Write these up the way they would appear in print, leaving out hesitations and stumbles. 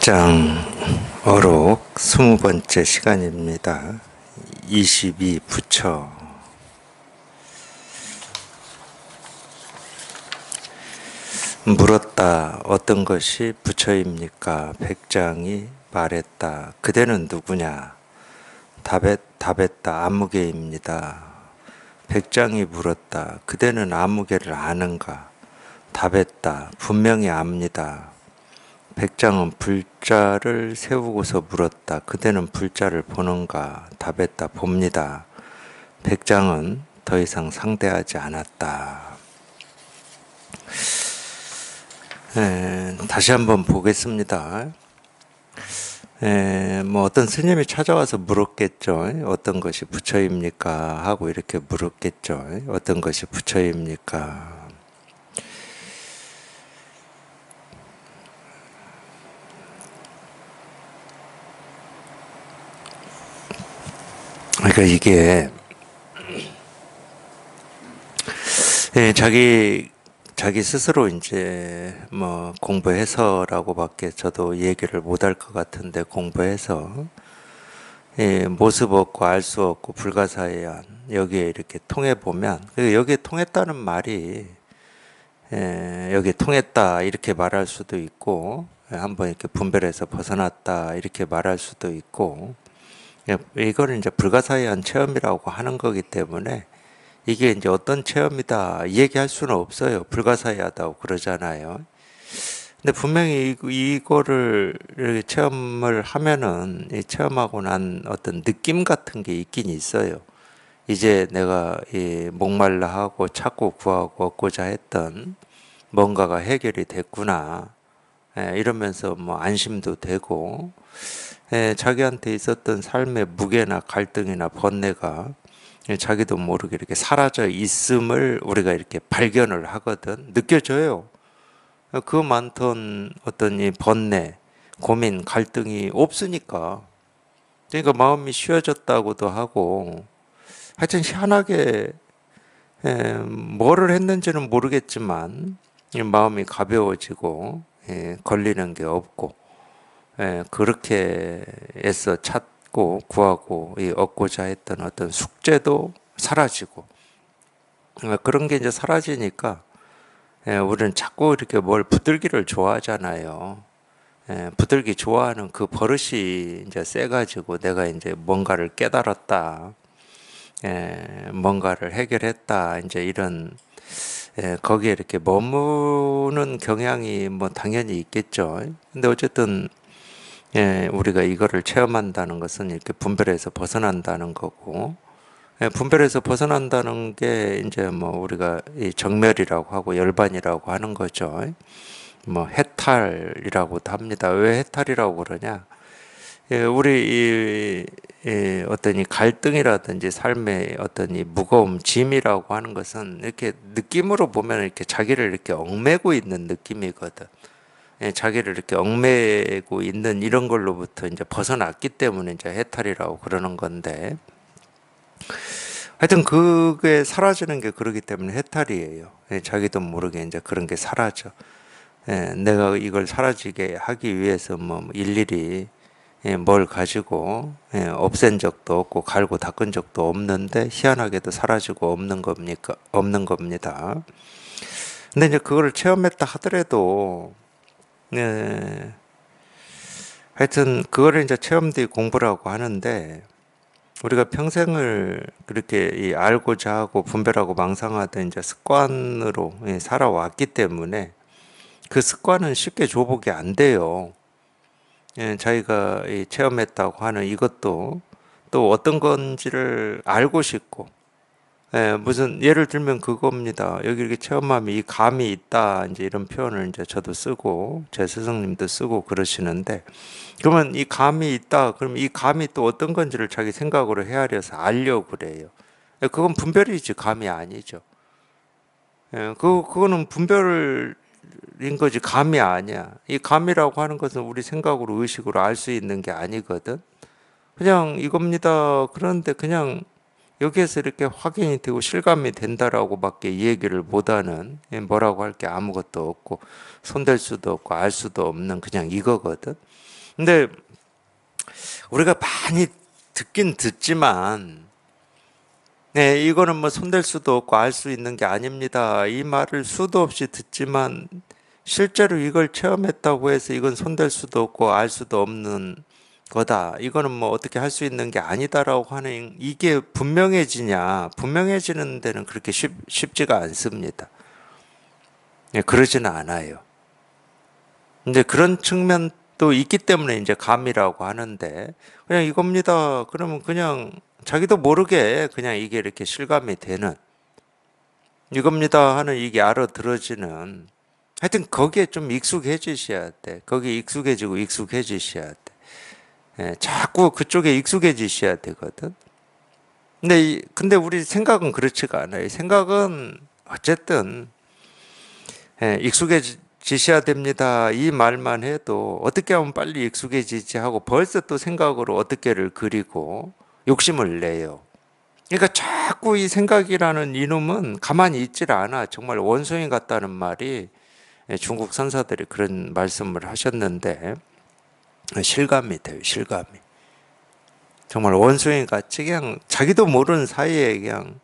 백장 어록 20번째 시간입니다. 22 부처. 물었다. 어떤 것이 부처입니까? 백장이 말했다. 그대는 누구냐? 답했다. 아무개입니다. 백장이 물었다. 그대는 아무개를 아는가? 답했다. 분명히 압니다. 백장은 불자를 세우고서 물었다. 그대는 불자를 보는가? 답했다. 봅니다. 백장은 더 이상 상대하지 않았다. 다시 한번 보겠습니다. 어떤 스님이 찾아와서 물었겠죠. 어떤 것이 부처입니까? 하고 이렇게 물었겠죠. 어떤 것이 부처입니까? 그러니까 이게 자기 스스로 이제 공부해서라고밖에 저도 얘기를 못할 것 같은데, 공부해서 모습 없고 알 수 없고 불가사의한 여기에 이렇게 통해 보면, 여기에 통했다는 말이 여기에 통했다 이렇게 말할 수도 있고, 한번 이렇게 분별해서 벗어났다 이렇게 말할 수도 있고, 이거를 이제 불가사의한 체험이라고 하는 거기 때문에 이게 이제 어떤 체험이다 얘기할 수는 없어요. 불가사의하다고 그러잖아요. 근데 분명히 이거를 이렇게 체험을 하면은 이 체험하고 난 어떤 느낌 같은 게 있긴 있어요. 이제 내가 이 목말라 하고 찾고 구하고 얻고자 했던 뭔가가 해결이 됐구나. 이러면서 안심도 되고, 자기한테 있었던 삶의 무게나 갈등이나 번뇌가 자기도 모르게 이렇게 사라져 있음을 우리가 이렇게 발견을 하거든. 느껴져요. 그 많던 어떤 이 번뇌, 고민, 갈등이 없으니까. 그러니까 마음이 쉬워졌다고도 하고, 하여튼 희한하게 뭐를 했는지는 모르겠지만 마음이 가벼워지고, 걸리는 게 없고, 그렇게 애써 찾고 구하고 얻고자 했던 어떤 숙제도 사라지고, 그런 게 이제 사라지니까 우리는 자꾸 이렇게 뭘 붙들기를 좋아하잖아요. 붙들기 좋아하는 그 버릇이 이제 세가지고 내가 이제 뭔가를 깨달았다, 뭔가를 해결했다, 이제 이런 거기에 이렇게 머무는 경향이 당연히 있겠죠. 근데 어쨌든 우리가 이거를 체험한다는 것은 이렇게 분별해서 벗어난다는 거고, 분별해서 벗어난다는 게 이제 우리가 이 정멸이라고 하고 열반이라고 하는 거죠. 해탈이라고도 합니다. 왜 해탈이라고 그러냐? 우리 어떤 이 갈등이라든지 삶의 어떤 이 무거움, 짐이라고 하는 것은 이렇게 느낌으로 보면 이렇게 자기를 이렇게 얽매고 있는 느낌이거든. 자기를 이렇게 얽매고 있는 이런 걸로부터 이제 벗어났기 때문에 이제 해탈이라고 그러는 건데, 하여튼 그게 사라지는 게 그러기 때문에 해탈이에요. 자기도 모르게 이제 그런 게 사라져. 내가 이걸 사라지게 하기 위해서 일일이 뭘 가지고 없앤 적도 없고 갈고 닦은 적도 없는데 희한하게도 사라지고 없는 겁니다. 근데 이제 그거를 체험했다 하더라도, 하여튼 그거를 이제 체험뒤 공부라고 하는데, 우리가 평생을 그렇게 알고자 하고 분별하고 망상하던 이제 습관으로 살아왔기 때문에 그 습관은 쉽게 조복이 안 돼요. 자기가 체험했다고 하는 이것도 또 어떤 건지를 알고 싶고, 무슨 예를 들면 그겁니다. 여기 이렇게 체험하면 이 감이 있다, 이제 이런 표현을 이제 저도 쓰고 제 스승님도 쓰고 그러시는데, 그러면 이 감이 있다, 그러면 이 감이 또 어떤 건지를 자기 생각으로 헤아려서 알려고 그래요. 그건 분별이지 감이 아니죠. 그거는 분별인 거지 감이 아니야. 이 감이라고 하는 것은 우리 생각으로 의식으로 알 수 있는 게 아니거든. 그냥 이겁니다. 그런데 그냥 여기에서 이렇게 확인이 되고 실감이 된다라고밖에 이 얘기를 못하는, 뭐라고 할 게 아무것도 없고 손댈 수도 없고 알 수도 없는 그냥 이거거든. 근데 우리가 많이 듣긴 듣지만, 네, 이거는 뭐 손댈 수도 없고 알 수 있는 게 아닙니다. 이 말을 수도 없이 듣지만, 실제로 이걸 체험했다고 해서 이건 손댈 수도 없고 알 수도 없는 거다. 이거는 뭐 어떻게 할 수 있는 게 아니다라고 하는 이게 분명해지냐? 분명해지는 데는 그렇게 쉽지가 않습니다. 예, 그러지는 않아요. 근데 그런 측면도 있기 때문에 이제 감이라고 하는데 그냥 이겁니다. 그러면 그냥 자기도 모르게 그냥 이게 이렇게 실감이 되는 이겁니다 하는 이게 알아들어지는 하여튼 거기에 좀 익숙해지셔야 돼. 거기에 익숙해지고 익숙해지셔야 돼. 예, 자꾸 그쪽에 익숙해지셔야 되거든. 근데 우리 생각은 그렇지가 않아요. 생각은 어쨌든 익숙해지셔야 됩니다. 이 말만 해도 어떻게 하면 빨리 익숙해지지 하고 벌써 또 생각으로 어떻게를 그리고 욕심을 내요. 그러니까 자꾸 이 생각이라는 이놈은 가만히 있질 않아. 정말 원숭이 같다는 말이 중국 선사들이 그런 말씀을 하셨는데 실감이 돼요. 실감이. 정말 원숭이 같이 그냥 자기도 모르는 사이에 그냥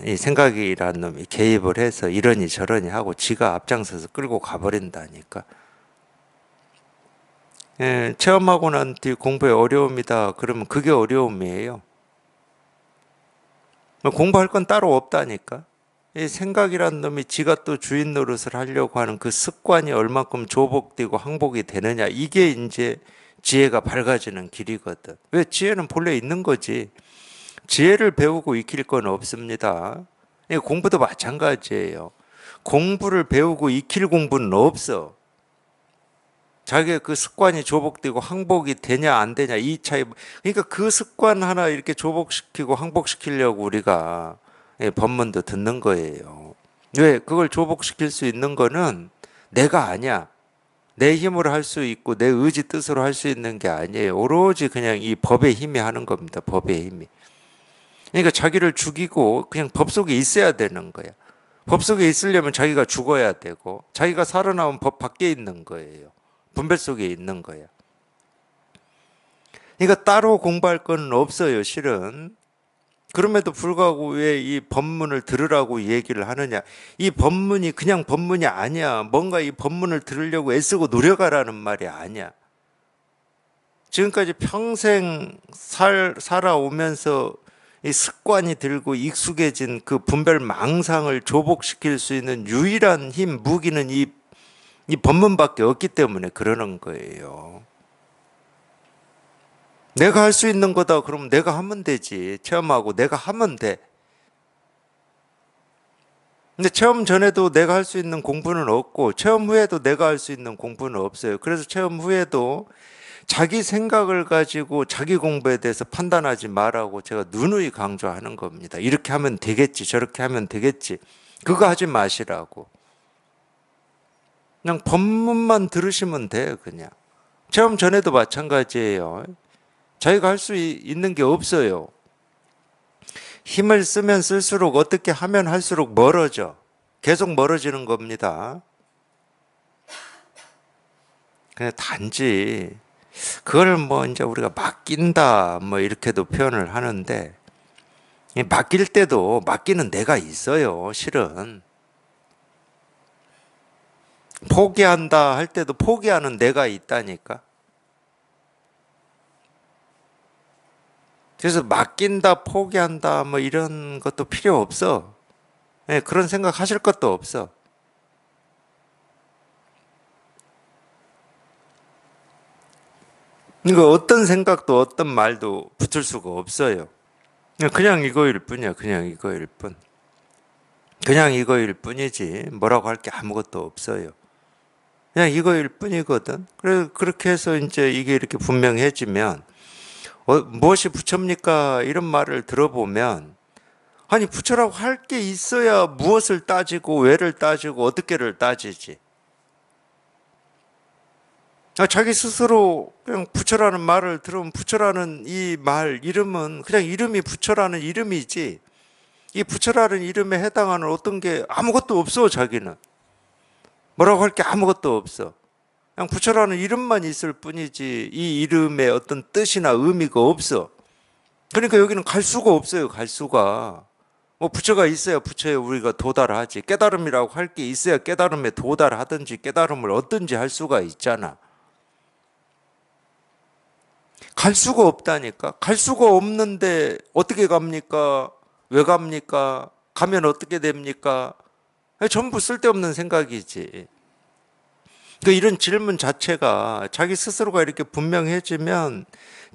이 생각이라는 놈이 개입을 해서 이러니 저러니 하고 지가 앞장서서 끌고 가버린다니까. 체험하고 난 뒤 공부에 어려움이다. 그러면 그게 어려움이에요. 공부할 건 따로 없다니까. 이 생각이라는 놈이 지가 또 주인 노릇을 하려고 하는 그 습관이 얼만큼 조복되고 항복이 되느냐. 이게 이제 지혜가 밝아지는 길이거든. 왜? 지혜는 본래 있는 거지. 지혜를 배우고 익힐 건 없습니다. 공부도 마찬가지예요. 공부를 배우고 익힐 공부는 없어. 자기의 그 습관이 조복되고 항복이 되냐 안 되냐 이 차이. 그러니까 그 습관 하나 이렇게 조복시키고 항복시키려고 우리가 법문도 듣는 거예요. 왜? 그걸 조복시킬 수 있는 거는 내가 아니야. 내 힘으로 할 수 있고 내 의지 뜻으로 할 수 있는 게 아니에요. 오로지 그냥 이 법의 힘이 하는 겁니다. 법의 힘이. 그러니까 자기를 죽이고 그냥 법 속에 있어야 되는 거야. 법 속에 있으려면 자기가 죽어야 되고 자기가 살아나온 법 밖에 있는 거예요. 분별 속에 있는 거야. 그러니까 따로 공부할 건 없어요, 실은. 그럼에도 불구하고 왜 이 법문을 들으라고 얘기를 하느냐. 이 법문이 그냥 법문이 아니야. 뭔가 이 법문을 들으려고 애쓰고 노력하라는 말이 아니야. 지금까지 평생 살아오면서 이 습관이 들고 익숙해진 그 분별 망상을 조복시킬 수 있는 유일한 힘, 무기는 이 법문밖에 없기 때문에 그러는 거예요. 내가 할 수 있는 거다. 그러면 내가 하면 되지. 체험하고 내가 하면 돼. 근데 체험 전에도 내가 할 수 있는 공부는 없고 체험 후에도 내가 할 수 있는 공부는 없어요. 그래서 체험 후에도 자기 생각을 가지고 자기 공부에 대해서 판단하지 말라고 제가 누누이 강조하는 겁니다. 이렇게 하면 되겠지, 저렇게 하면 되겠지. 그거 하지 마시라고. 그냥 법문만 들으시면 돼요, 그냥. 체험 전에도 마찬가지예요. 자기가 할 수 있는 게 없어요. 힘을 쓰면 쓸수록 어떻게 하면 할수록 멀어져. 계속 멀어지는 겁니다. 그냥 단지 그걸 뭐 이제 우리가 맡긴다 뭐 이렇게도 표현을 하는데 맡길 때도 맡기는 내가 있어요. 실은 포기한다 할 때도 포기하는 내가 있다니까. 그래서 맡긴다 포기한다 뭐 이런 것도 필요 없어. 그런 생각 하실 것도 없어. 그러니까 어떤 생각도 어떤 말도 붙을 수가 없어요. 그냥 이거일 뿐이야. 그냥 이거일 뿐. 그냥 이거일 뿐이지 뭐라고 할 게 아무것도 없어요. 그냥 이거일 뿐이거든. 그래서 그렇게 해서 이제 이게 이렇게 분명해지면 무엇이 부처입니까? 이런 말을 들어보면 아니 부처라고 할 게 있어야 무엇을 따지고 왜를 따지고 어떻게를 따지지. 자기 스스로 그냥 부처라는 말을 들으면 부처라는 이 말 이름은 그냥 이름이 부처라는 이름이지 이 부처라는 이름에 해당하는 어떤 게 아무것도 없어. 자기는 뭐라고 할 게 아무것도 없어. 그냥 부처라는 이름만 있을 뿐이지 이 이름에 어떤 뜻이나 의미가 없어. 그러니까 여기는 갈 수가 없어요. 갈 수가. 뭐 부처가 있어야 부처에 우리가 도달하지. 깨달음이라고 할 게 있어야 깨달음에 도달하든지 깨달음을 얻든지 할 수가 있잖아. 갈 수가 없다니까. 갈 수가 없는데 어떻게 갑니까? 왜 갑니까? 가면 어떻게 됩니까? 전부 쓸데없는 생각이지. 그 이런 질문 자체가 자기 스스로가 이렇게 분명해지면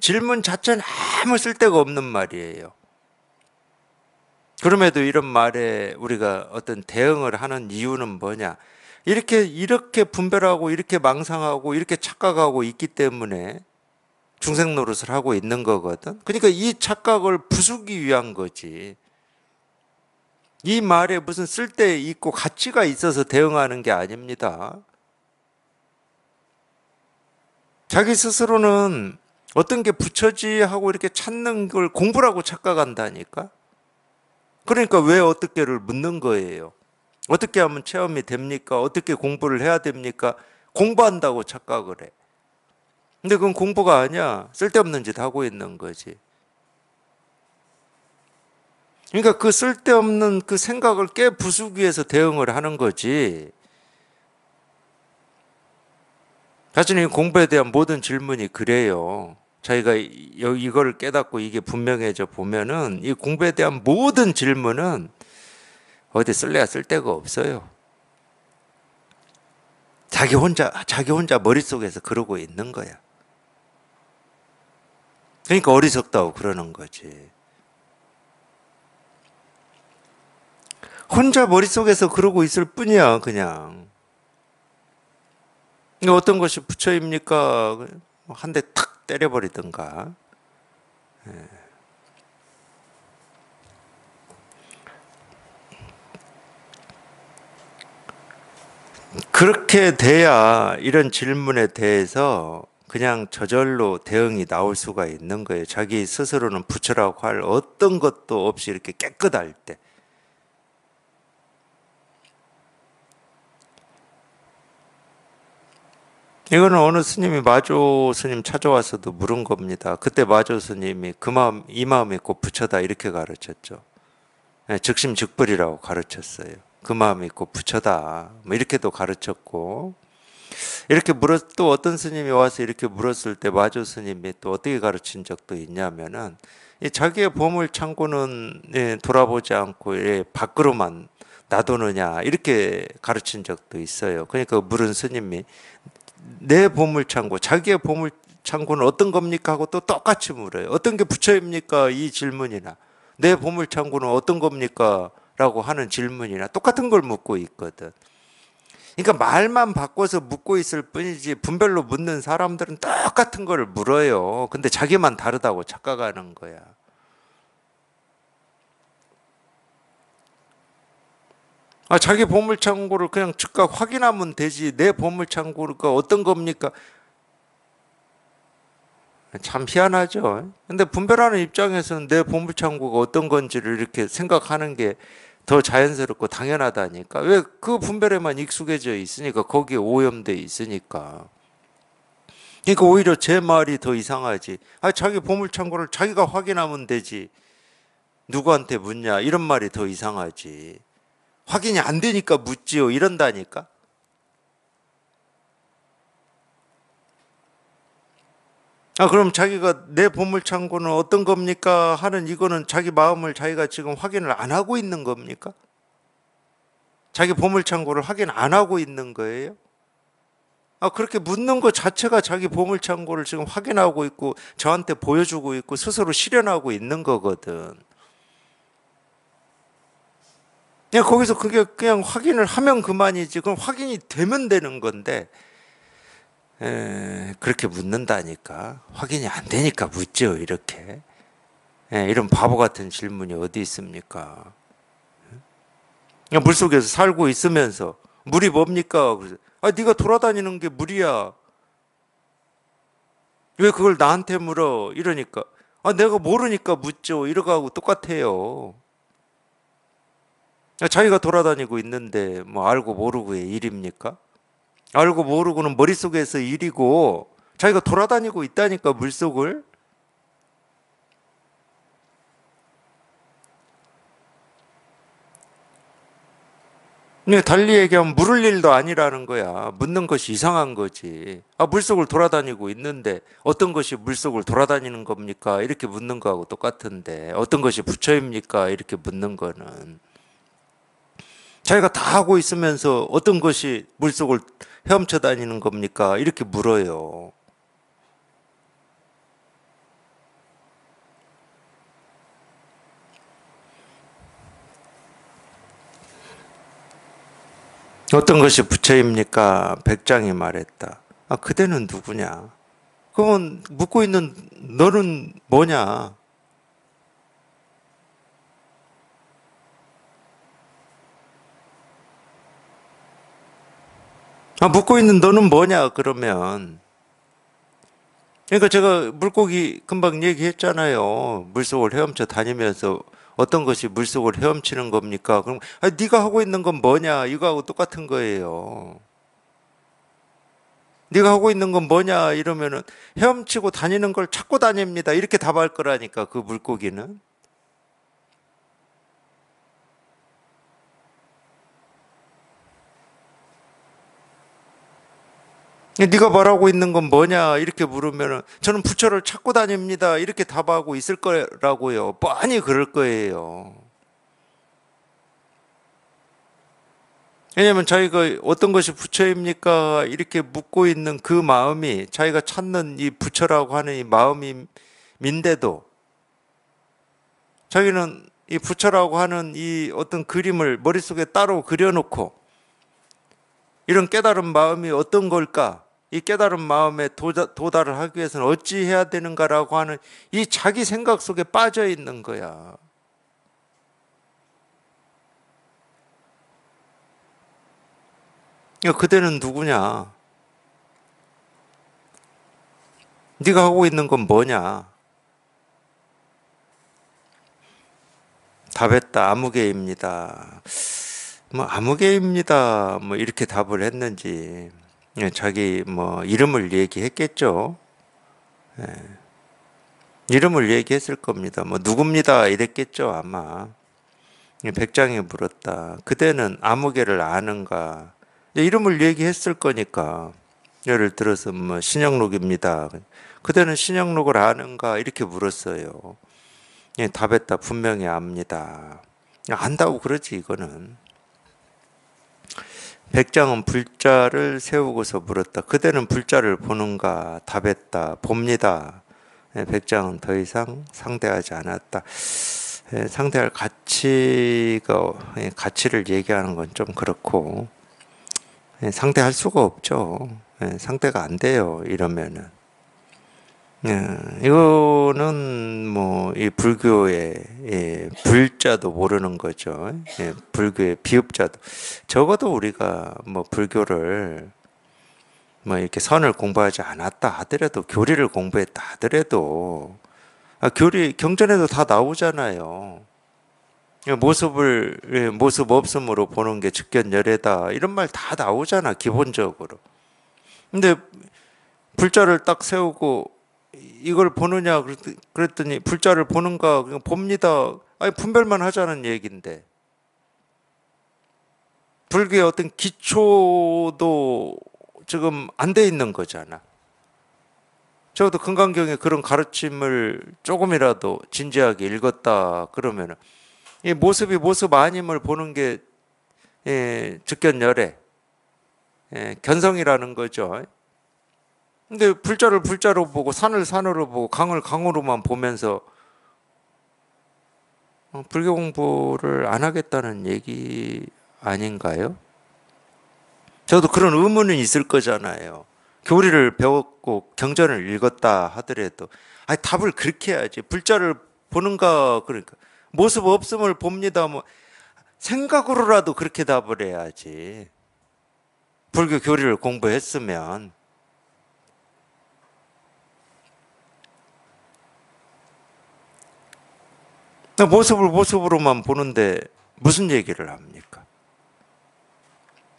질문 자체는 아무 쓸데가 없는 말이에요. 그럼에도 이런 말에 우리가 어떤 대응을 하는 이유는 뭐냐? 이렇게 분별하고 이렇게 망상하고 이렇게 착각하고 있기 때문에 중생 노릇을 하고 있는 거거든. 그러니까 이 착각을 부수기 위한 거지. 이 말에 무슨 쓸데 있고 가치가 있어서 대응하는 게 아닙니다. 자기 스스로는 어떤 게 부처지 하고 이렇게 찾는 걸 공부라고 착각한다니까. 그러니까 왜 어떻게를 묻는 거예요. 어떻게 하면 체험이 됩니까? 어떻게 공부를 해야 됩니까? 공부한다고 착각을 해. 근데 그건 공부가 아니야. 쓸데없는 짓 하고 있는 거지. 그러니까 그 쓸데없는 그 생각을 깨부수기 위해서 대응을 하는 거지. 사실 이 공부에 대한 모든 질문이 그래요. 저희가 이걸 깨닫고 이게 분명해져 보면은 이 공부에 대한 모든 질문은 어디 쓸래야 쓸 데가 없어요. 자기 혼자 머릿속에서 그러고 있는 거야. 그러니까 어리석다고 그러는 거지. 혼자 머릿속에서 그러고 있을 뿐이야, 그냥. 어떤 것이 부처입니까? 한 대 탁 때려버리든가. 그렇게 돼야 이런 질문에 대해서 그냥 저절로 대응이 나올 수가 있는 거예요. 자기 스스로는 부처라고 할 어떤 것도 없이 이렇게 깨끗할 때. 이거는 어느 스님이 마조 스님 찾아와서도 물은 겁니다. 그때 마조 스님이 그 마음, 이 마음이 곧 부처다 이렇게 가르쳤죠. 즉심즉불이라고 가르쳤어요. 그 마음이 곧 부처다. 뭐 이렇게도 가르쳤고, 이렇게 또 어떤 스님이 와서 이렇게 물었을 때 마조 스님이 또 어떻게 가르친 적도 있냐면은, 이 자기의 보물 창고는 돌아보지 않고 밖으로만 놔두느냐 이렇게 가르친 적도 있어요. 그러니까 물은 스님이 내 보물 창고, 자기의 보물 창고는 어떤 겁니까? 하고 또 똑같이 물어요. 어떤 게 부처입니까? 이 질문이나 내 보물 창고는 어떤 겁니까? 라고 하는 질문이나 똑같은 걸 묻고 있거든. 그러니까 말만 바꿔서 묻고 있을 뿐이지 분별로 묻는 사람들은 똑같은 걸 물어요. 근데 자기만 다르다고 착각하는 거야. 자기 보물창고를 그냥 즉각 확인하면 되지. 내 보물창고가 어떤 겁니까? 참 희한하죠. 근데 분별하는 입장에서는 내 보물창고가 어떤 건지를 이렇게 생각하는 게 더 자연스럽고 당연하다니까. 왜 그 분별에만 익숙해져 있으니까, 거기에 오염돼 있으니까. 그러니까 오히려 제 말이 더 이상하지. 자기 보물창고를 자기가 확인하면 되지. 누구한테 묻냐? 이런 말이 더 이상하지. 확인이 안 되니까 묻지요. 이런다니까. 그럼 자기가 내 보물창고는 어떤 겁니까? 하는 이거는 자기 마음을 자기가 지금 확인을 안 하고 있는 겁니까? 자기 보물창고를 확인 안 하고 있는 거예요? 그렇게 묻는 것 자체가 자기 보물창고를 지금 확인하고 있고 저한테 보여주고 있고 스스로 실현하고 있는 거거든. 그냥 거기서 그게 그냥 확인을 하면 그만이지. 그럼 확인이 되면 되는 건데 그렇게 묻는다니까. 확인이 안 되니까 묻죠, 이렇게. 이런 바보 같은 질문이 어디 있습니까? 그냥 물속에서 살고 있으면서 물이 뭡니까? 그래서, 네가 돌아다니는 게 물이야. 왜 그걸 나한테 물어? 이러니까 내가 모르니까 묻죠. 이러고 똑같아요. 자기가 돌아다니고 있는데 뭐 알고 모르고의 일입니까? 알고 모르고는 머릿속에서 일이고 자기가 돌아다니고 있다니까 물속을. 근데 달리 얘기하면 물을 일도 아니라는 거야. 묻는 것이 이상한 거지. 아, 물속을 돌아다니고 있는데 어떤 것이 물속을 돌아다니는 겁니까? 이렇게 묻는 거하고 똑같은데 어떤 것이 부처입니까? 이렇게 묻는 거는 자기가 다 하고 있으면서 어떤 것이 물속을 헤엄쳐 다니는 겁니까? 이렇게 물어요. 어떤 것이 부처입니까? 백장이 말했다. 아, 그대는 누구냐? 그건 묻고 있는 너는 뭐냐? 아, 묻고 있는 너는 뭐냐? 그러면. 그러니까 제가 물고기 금방 얘기했잖아요. 물속을 헤엄쳐 다니면서 어떤 것이 물속을 헤엄치는 겁니까? 그럼 아, 네가 하고 있는 건 뭐냐? 이거하고 똑같은 거예요. 네가 하고 있는 건 뭐냐? 이러면은 헤엄치고 다니는 걸 찾고 다닙니다. 이렇게 답할 거라니까 그 물고기는. 네가 말하고 있는 건 뭐냐? 이렇게 물으면은 저는 부처를 찾고 다닙니다. 이렇게 답하고 있을 거라고요. 뻔히 그럴 거예요. 왜냐하면 자기가 어떤 것이 부처입니까? 이렇게 묻고 있는 그 마음이 자기가 찾는 이 부처라고 하는 이 마음인데도 자기는 이 부처라고 하는 이 어떤 그림을 머릿속에 따로 그려놓고 이런 깨달은 마음이 어떤 걸까? 이 깨달은 마음에 도달을 하기 위해서는 어찌 해야 되는가라고 하는 이 자기 생각 속에 빠져 있는 거야. 그러니까 그대는 누구냐? 네가 하고 있는 건 뭐냐? 답했다. 아무개입니다. 뭐 아무개입니다. 뭐 이렇게 답을 했는지 예, 자기 뭐 이름을 얘기했겠죠. 이름을 얘기했을 겁니다. 뭐 누굽니다 이랬겠죠 아마. 백장이 물었다. 그대는 아무개를 아는가? 이름을 얘기했을 거니까. 예를 들어서 뭐 신영록입니다. 그대는 신영록을 아는가? 이렇게 물었어요. 예, 답했다. 분명히 압니다. 안다고 그러지 이거는. 백장은 불자를 세우고서 물었다. 그대는 불자를 보는가? 답했다. 봅니다. 예, 백장은 더 이상 상대하지 않았다. 예, 상대할 가치가 가치를 얘기하는 건 좀 그렇고 예, 상대할 수가 없죠. 예, 상대가 안 돼요. 이러면은 이거는 뭐 이 불교의 불자도 모르는 거죠. 불교의 비읍자도 적어도 우리가 뭐 불교를 뭐 이렇게 선을 공부하지 않았다 하더라도 교리를 공부했다 하더라도 교리 경전에도 다 나오잖아요. 모습 없음으로 보는 게 즉견열애다 이런 말 다 나오잖아 기본적으로. 근데 불자를 딱 세우고 이걸 보느냐 그랬더니 불자를 보는가 그냥 봅니다. 아니 분별만 하자는 얘기인데 불교의 어떤 기초도 지금 안 돼 있는 거잖아. 적어도 금강경에 그런 가르침을 조금이라도 진지하게 읽었다 그러면은 이 모습이 모습 아님을 보는 게 즉견열애 견성이라는 거죠. 근데 불자를 불자로 보고 산을 산으로 보고 강을 강으로만 보면서 불교 공부를 안 하겠다는 얘기 아닌가요? 저도 그런 의문은 있을 거잖아요. 교리를 배웠고 경전을 읽었다 하더라도 아니 답을 그렇게 해야지. 불자를 보는가 그러니까 모습 없음을 봅니다. 뭐 생각으로라도 그렇게 답을 해야지. 불교 교리를 공부했으면 모습을 모습으로만 보는데 무슨 얘기를 합니까?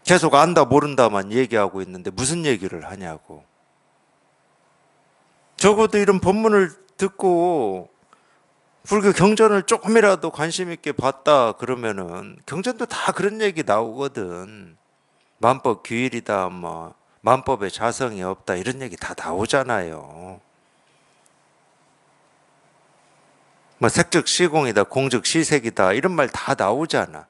계속 안다 모른다만 얘기하고 있는데 무슨 얘기를 하냐고. 적어도 이런 본문을 듣고 불교 경전을 조금이라도 관심 있게 봤다 그러면은 경전도 다 그런 얘기 나오거든. 만법 규일이다, 뭐 만법에 자성이 없다 이런 얘기 다 나오잖아요. 뭐 색즉 시공이다, 공즉 시색이다 이런 말 다 나오잖아.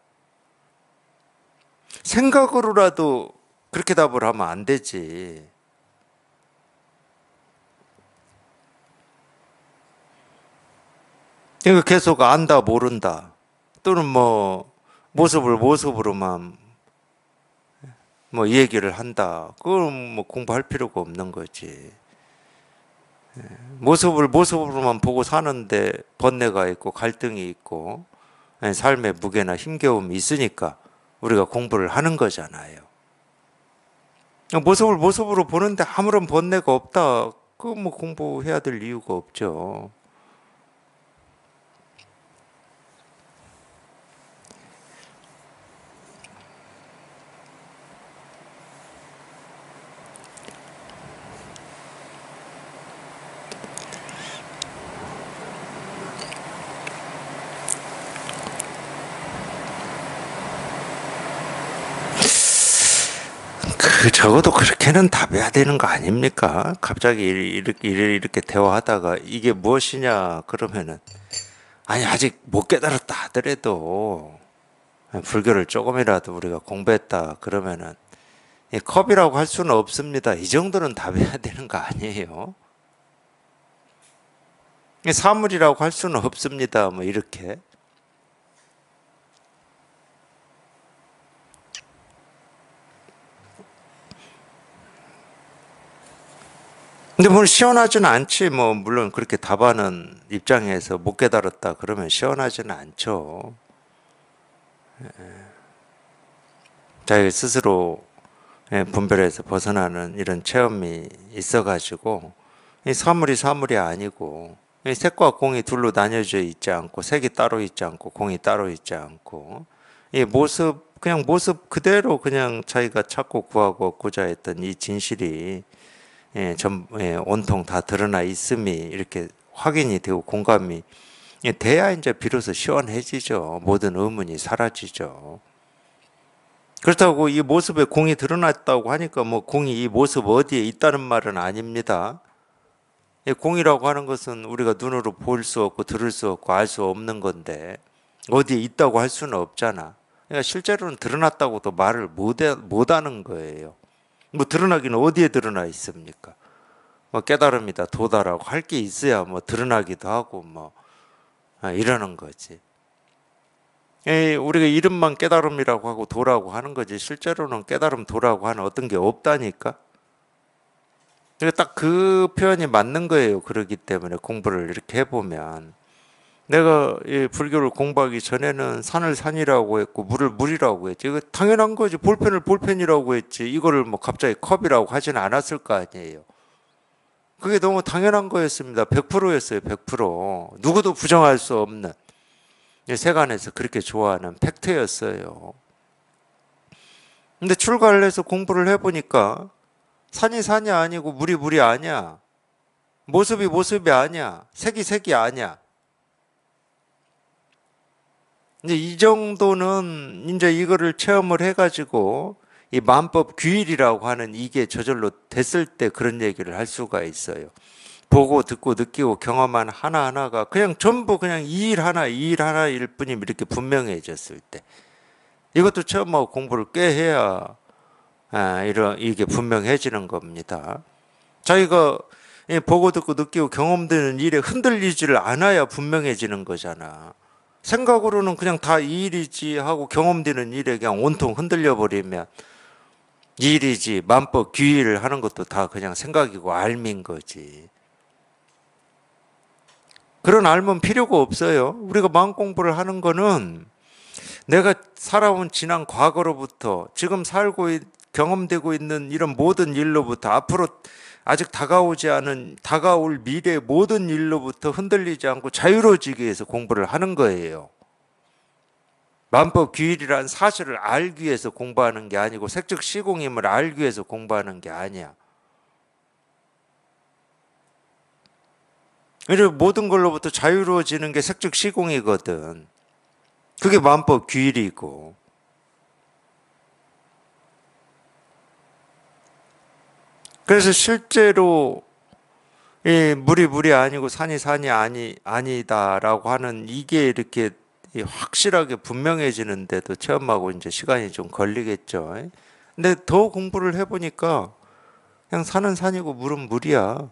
생각으로라도 그렇게 답을 하면 안 되지. 이거 계속 안다 모른다 또는 뭐 모습을 모습으로만 뭐 이 얘기를 한다. 그건 뭐 공부할 필요가 없는 거지. 모습을 모습으로만 보고 사는데 번뇌가 있고 갈등이 있고 삶의 무게나 힘겨움이 있으니까 우리가 공부를 하는 거잖아요. 모습을 모습으로 보는데 아무런 번뇌가 없다. 그거 뭐 공부해야 될 이유가 없죠. 적어도 그렇게는 답해야 되는 거 아닙니까? 갑자기 이렇게 대화하다가 이게 무엇이냐 그러면은 아니 아직 못 깨달았다 하더라도 불교를 조금이라도 우리가 공부했다 그러면은 이 컵이라고 할 수는 없습니다. 이 정도는 답해야 되는 거 아니에요? 사물이라고 할 수는 없습니다. 뭐 이렇게. 근데 뭐 시원하지는 않지. 뭐 물론 그렇게 답하는 입장에서 못 깨달았다 그러면 시원하지는 않죠. 자기 스스로 분별해서 벗어나는 이런 체험이 있어가지고 이 사물이 아니고 이 색과 공이 둘로 나뉘어져 있지 않고 색이 따로 있지 않고 공이 따로 있지 않고 이 모습 그냥 모습 그대로 그냥 자기가 찾고 구하고 얻고자 했던 이 진실이 온통 다 드러나 있음이 이렇게 확인이 되고 공감이 돼야 이제 비로소 시원해지죠. 모든 의문이 사라지죠. 그렇다고 이 모습에 공이 드러났다고 하니까 뭐 공이 이 모습 어디에 있다는 말은 아닙니다. 이 공이라고 하는 것은 우리가 눈으로 볼 수 없고 들을 수 없고 알 수 없는 건데 어디에 있다고 할 수는 없잖아. 그러니까 실제로는 드러났다고도 말을 못 하는 거예요. 뭐 드러나기는 어디에 드러나 있습니까? 뭐 깨달음이다 도다라고 할 게 있어야 뭐 드러나기도 하고 뭐 이러는 거지. 우리가 이름만 깨달음이라고 하고 도라고 하는 거지 실제로는 깨달음 도라고 하는 어떤 게 없다니까. 그러니까 딱 그 표현이 맞는 거예요. 그렇기 때문에 공부를 이렇게 해보면 내가 이 불교를 공부하기 전에는 산을 산이라고 했고 물을 물이라고 했지. 이거 당연한 거지. 볼펜을 볼펜이라고 했지. 이거를 뭐 갑자기 컵이라고 하지는 않았을 거 아니에요. 그게 너무 당연한 거였습니다. 100%였어요. 100%. 누구도 부정할 수 없는 세간에서 그렇게 좋아하는 팩트였어요. 근데 출가를 해서 공부를 해보니까 산이 산이 아니고 물이 물이 아니야. 모습이 모습이 아니야. 색이 색이 아니야. 이제 이 정도는 이제 이거를 체험을 해가지고 이 만법 규일이라고 하는 이게 저절로 됐을 때 그런 얘기를 할 수가 있어요. 보고 듣고 느끼고 경험한 하나하나가 그냥 전부 그냥 이 일 하나일 뿐임 이렇게 분명해졌을 때 이것도 체험하고 공부를 꽤 해야 이게 분명해지는 겁니다. 자기가 보고 듣고 느끼고 경험되는 일에 흔들리지를 않아야 분명해지는 거잖아. 생각으로는 그냥 다 이 일이지 하고 경험되는 일에 그냥 온통 흔들려 버리면 이 일이지 만법 규일을 하는 것도 다 그냥 생각이고 알민 거지. 그런 알면 필요가 없어요. 우리가 마음 공부를 하는 거는 내가 살아온 지난 과거로부터 지금 경험되고 있는 이런 모든 일로부터 앞으로 아직 다가오지 않은 다가올 미래의 모든 일로부터 흔들리지 않고 자유로워지기 위해서 공부를 하는 거예요. 만법 규율이란 사실을 알기 위해서 공부하는 게 아니고 색즉 시공임을 알기 위해서 공부하는 게 아니야. 그래서 모든 걸로부터 자유로워지는 게 색즉 시공이거든. 그게 만법 규율이고. 그래서 실제로 이 물이 물이 아니고 산이 산이 아니다라고 하는 이게 이렇게 확실하게 분명해지는데도 체험하고 이제 시간이 좀 걸리겠죠. 근데 더 공부를 해보니까 그냥 산은 산이고 물은 물이야.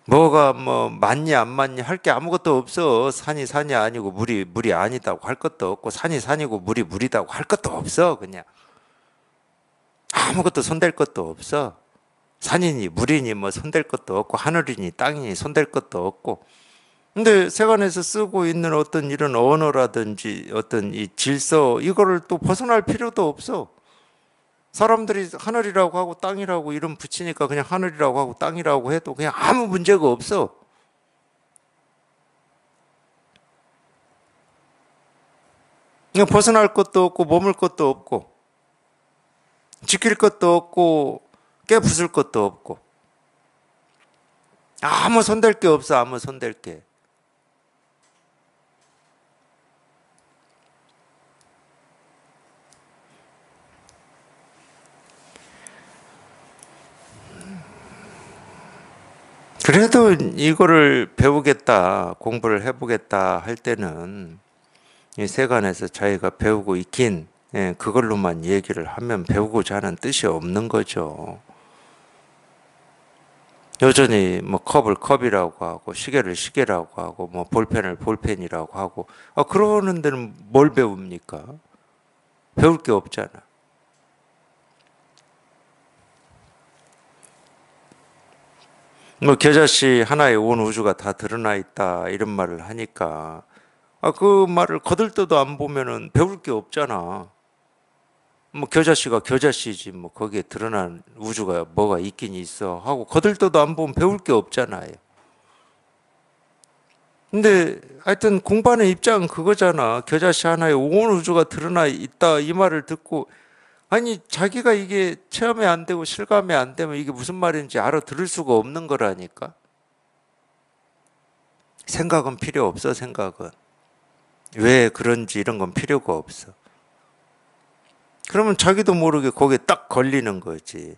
뭐가 뭐 맞니 안 맞니 할 게 아무것도 없어. 산이 산이 아니고 물이 물이 아니다고 할 것도 없고 산이 산이고 물이 물이다고 할 것도 없어. 그냥 아무것도 손댈 것도 없어. 산이니 물이니 뭐 손댈 것도 없고 하늘이니 땅이니 손댈 것도 없고. 근데 세간에서 쓰고 있는 어떤 이런 언어라든지 어떤 이 질서 이거를 또 벗어날 필요도 없어. 사람들이 하늘이라고 하고 땅이라고 이름 붙이니까 그냥 하늘이라고 하고 땅이라고 해도 그냥 아무 문제가 없어. 그냥 벗어날 것도 없고 머물 것도 없고 지킬 것도 없고 깨부술 것도 없고 아무 손댈 게 없어. 아무 손댈 게. 그래도 이거를 배우겠다, 공부를 해보겠다 할 때는 이 세간에서 자기가 배우고 있긴 그걸로만 얘기를 하면 배우고자 하는 뜻이 없는 거죠. 여전히 뭐 컵을 컵이라고 하고 시계를 시계라고 하고 뭐 볼펜을 볼펜이라고 하고 그러는 데는 뭘 배웁니까? 배울 게 없잖아. 뭐 겨자씨 하나에 온 우주가 다 드러나 있다 이런 말을 하니까 그 말을 거들떠도 안 보면은 배울 게 없잖아. 뭐 겨자씨가 겨자씨지 뭐 거기에 드러난 우주가 뭐가 있긴 있어 하고 거들떠도 안 보면 배울 게 없잖아요. 근데 하여튼 공부하는 입장은 그거잖아. 겨자씨 하나에 온 우주가 드러나 있다 이 말을 듣고 아니 자기가 이게 체험이 안 되고 실감이 안 되면 이게 무슨 말인지 알아들을 수가 없는 거라니까. 생각은 필요 없어. 생각은 왜 그런지 이런 건 필요가 없어. 그러면 자기도 모르게 거기에 딱 걸리는 거지.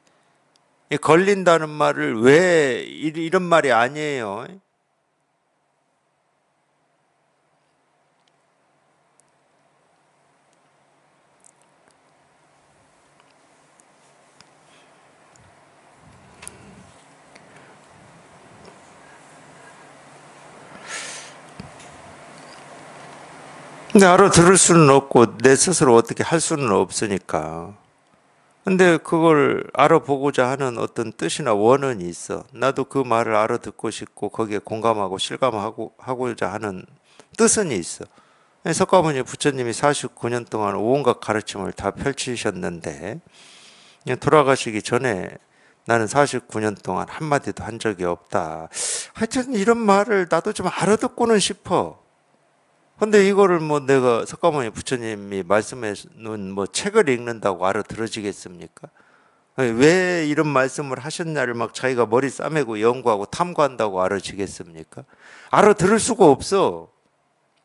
이 걸린다는 말을 왜 이런 말이 아니에요. 근데 알아들을 수는 없고 내 스스로 어떻게 할 수는 없으니까. 근데 그걸 알아보고자 하는 어떤 뜻이나 원언이 있어. 나도 그 말을 알아듣고 싶고 거기에 공감하고 실감하고자 하는 뜻은 있어. 석가모니 부처님이 49년 동안 온갖 가르침을 다 펼치셨는데 돌아가시기 전에 나는 49년 동안 한마디도 한 적이 없다. 하여튼 이런 말을 나도 좀 알아듣고는 싶어. 근데 이거를 뭐 내가 석가모니 부처님이 말씀해 놓은 뭐 책을 읽는다고 알아들어지겠습니까? 왜 이런 말씀을 하셨냐를 막 자기가 머리 싸매고 연구하고 탐구한다고 알아지겠습니까? 알아들을 수가 없어.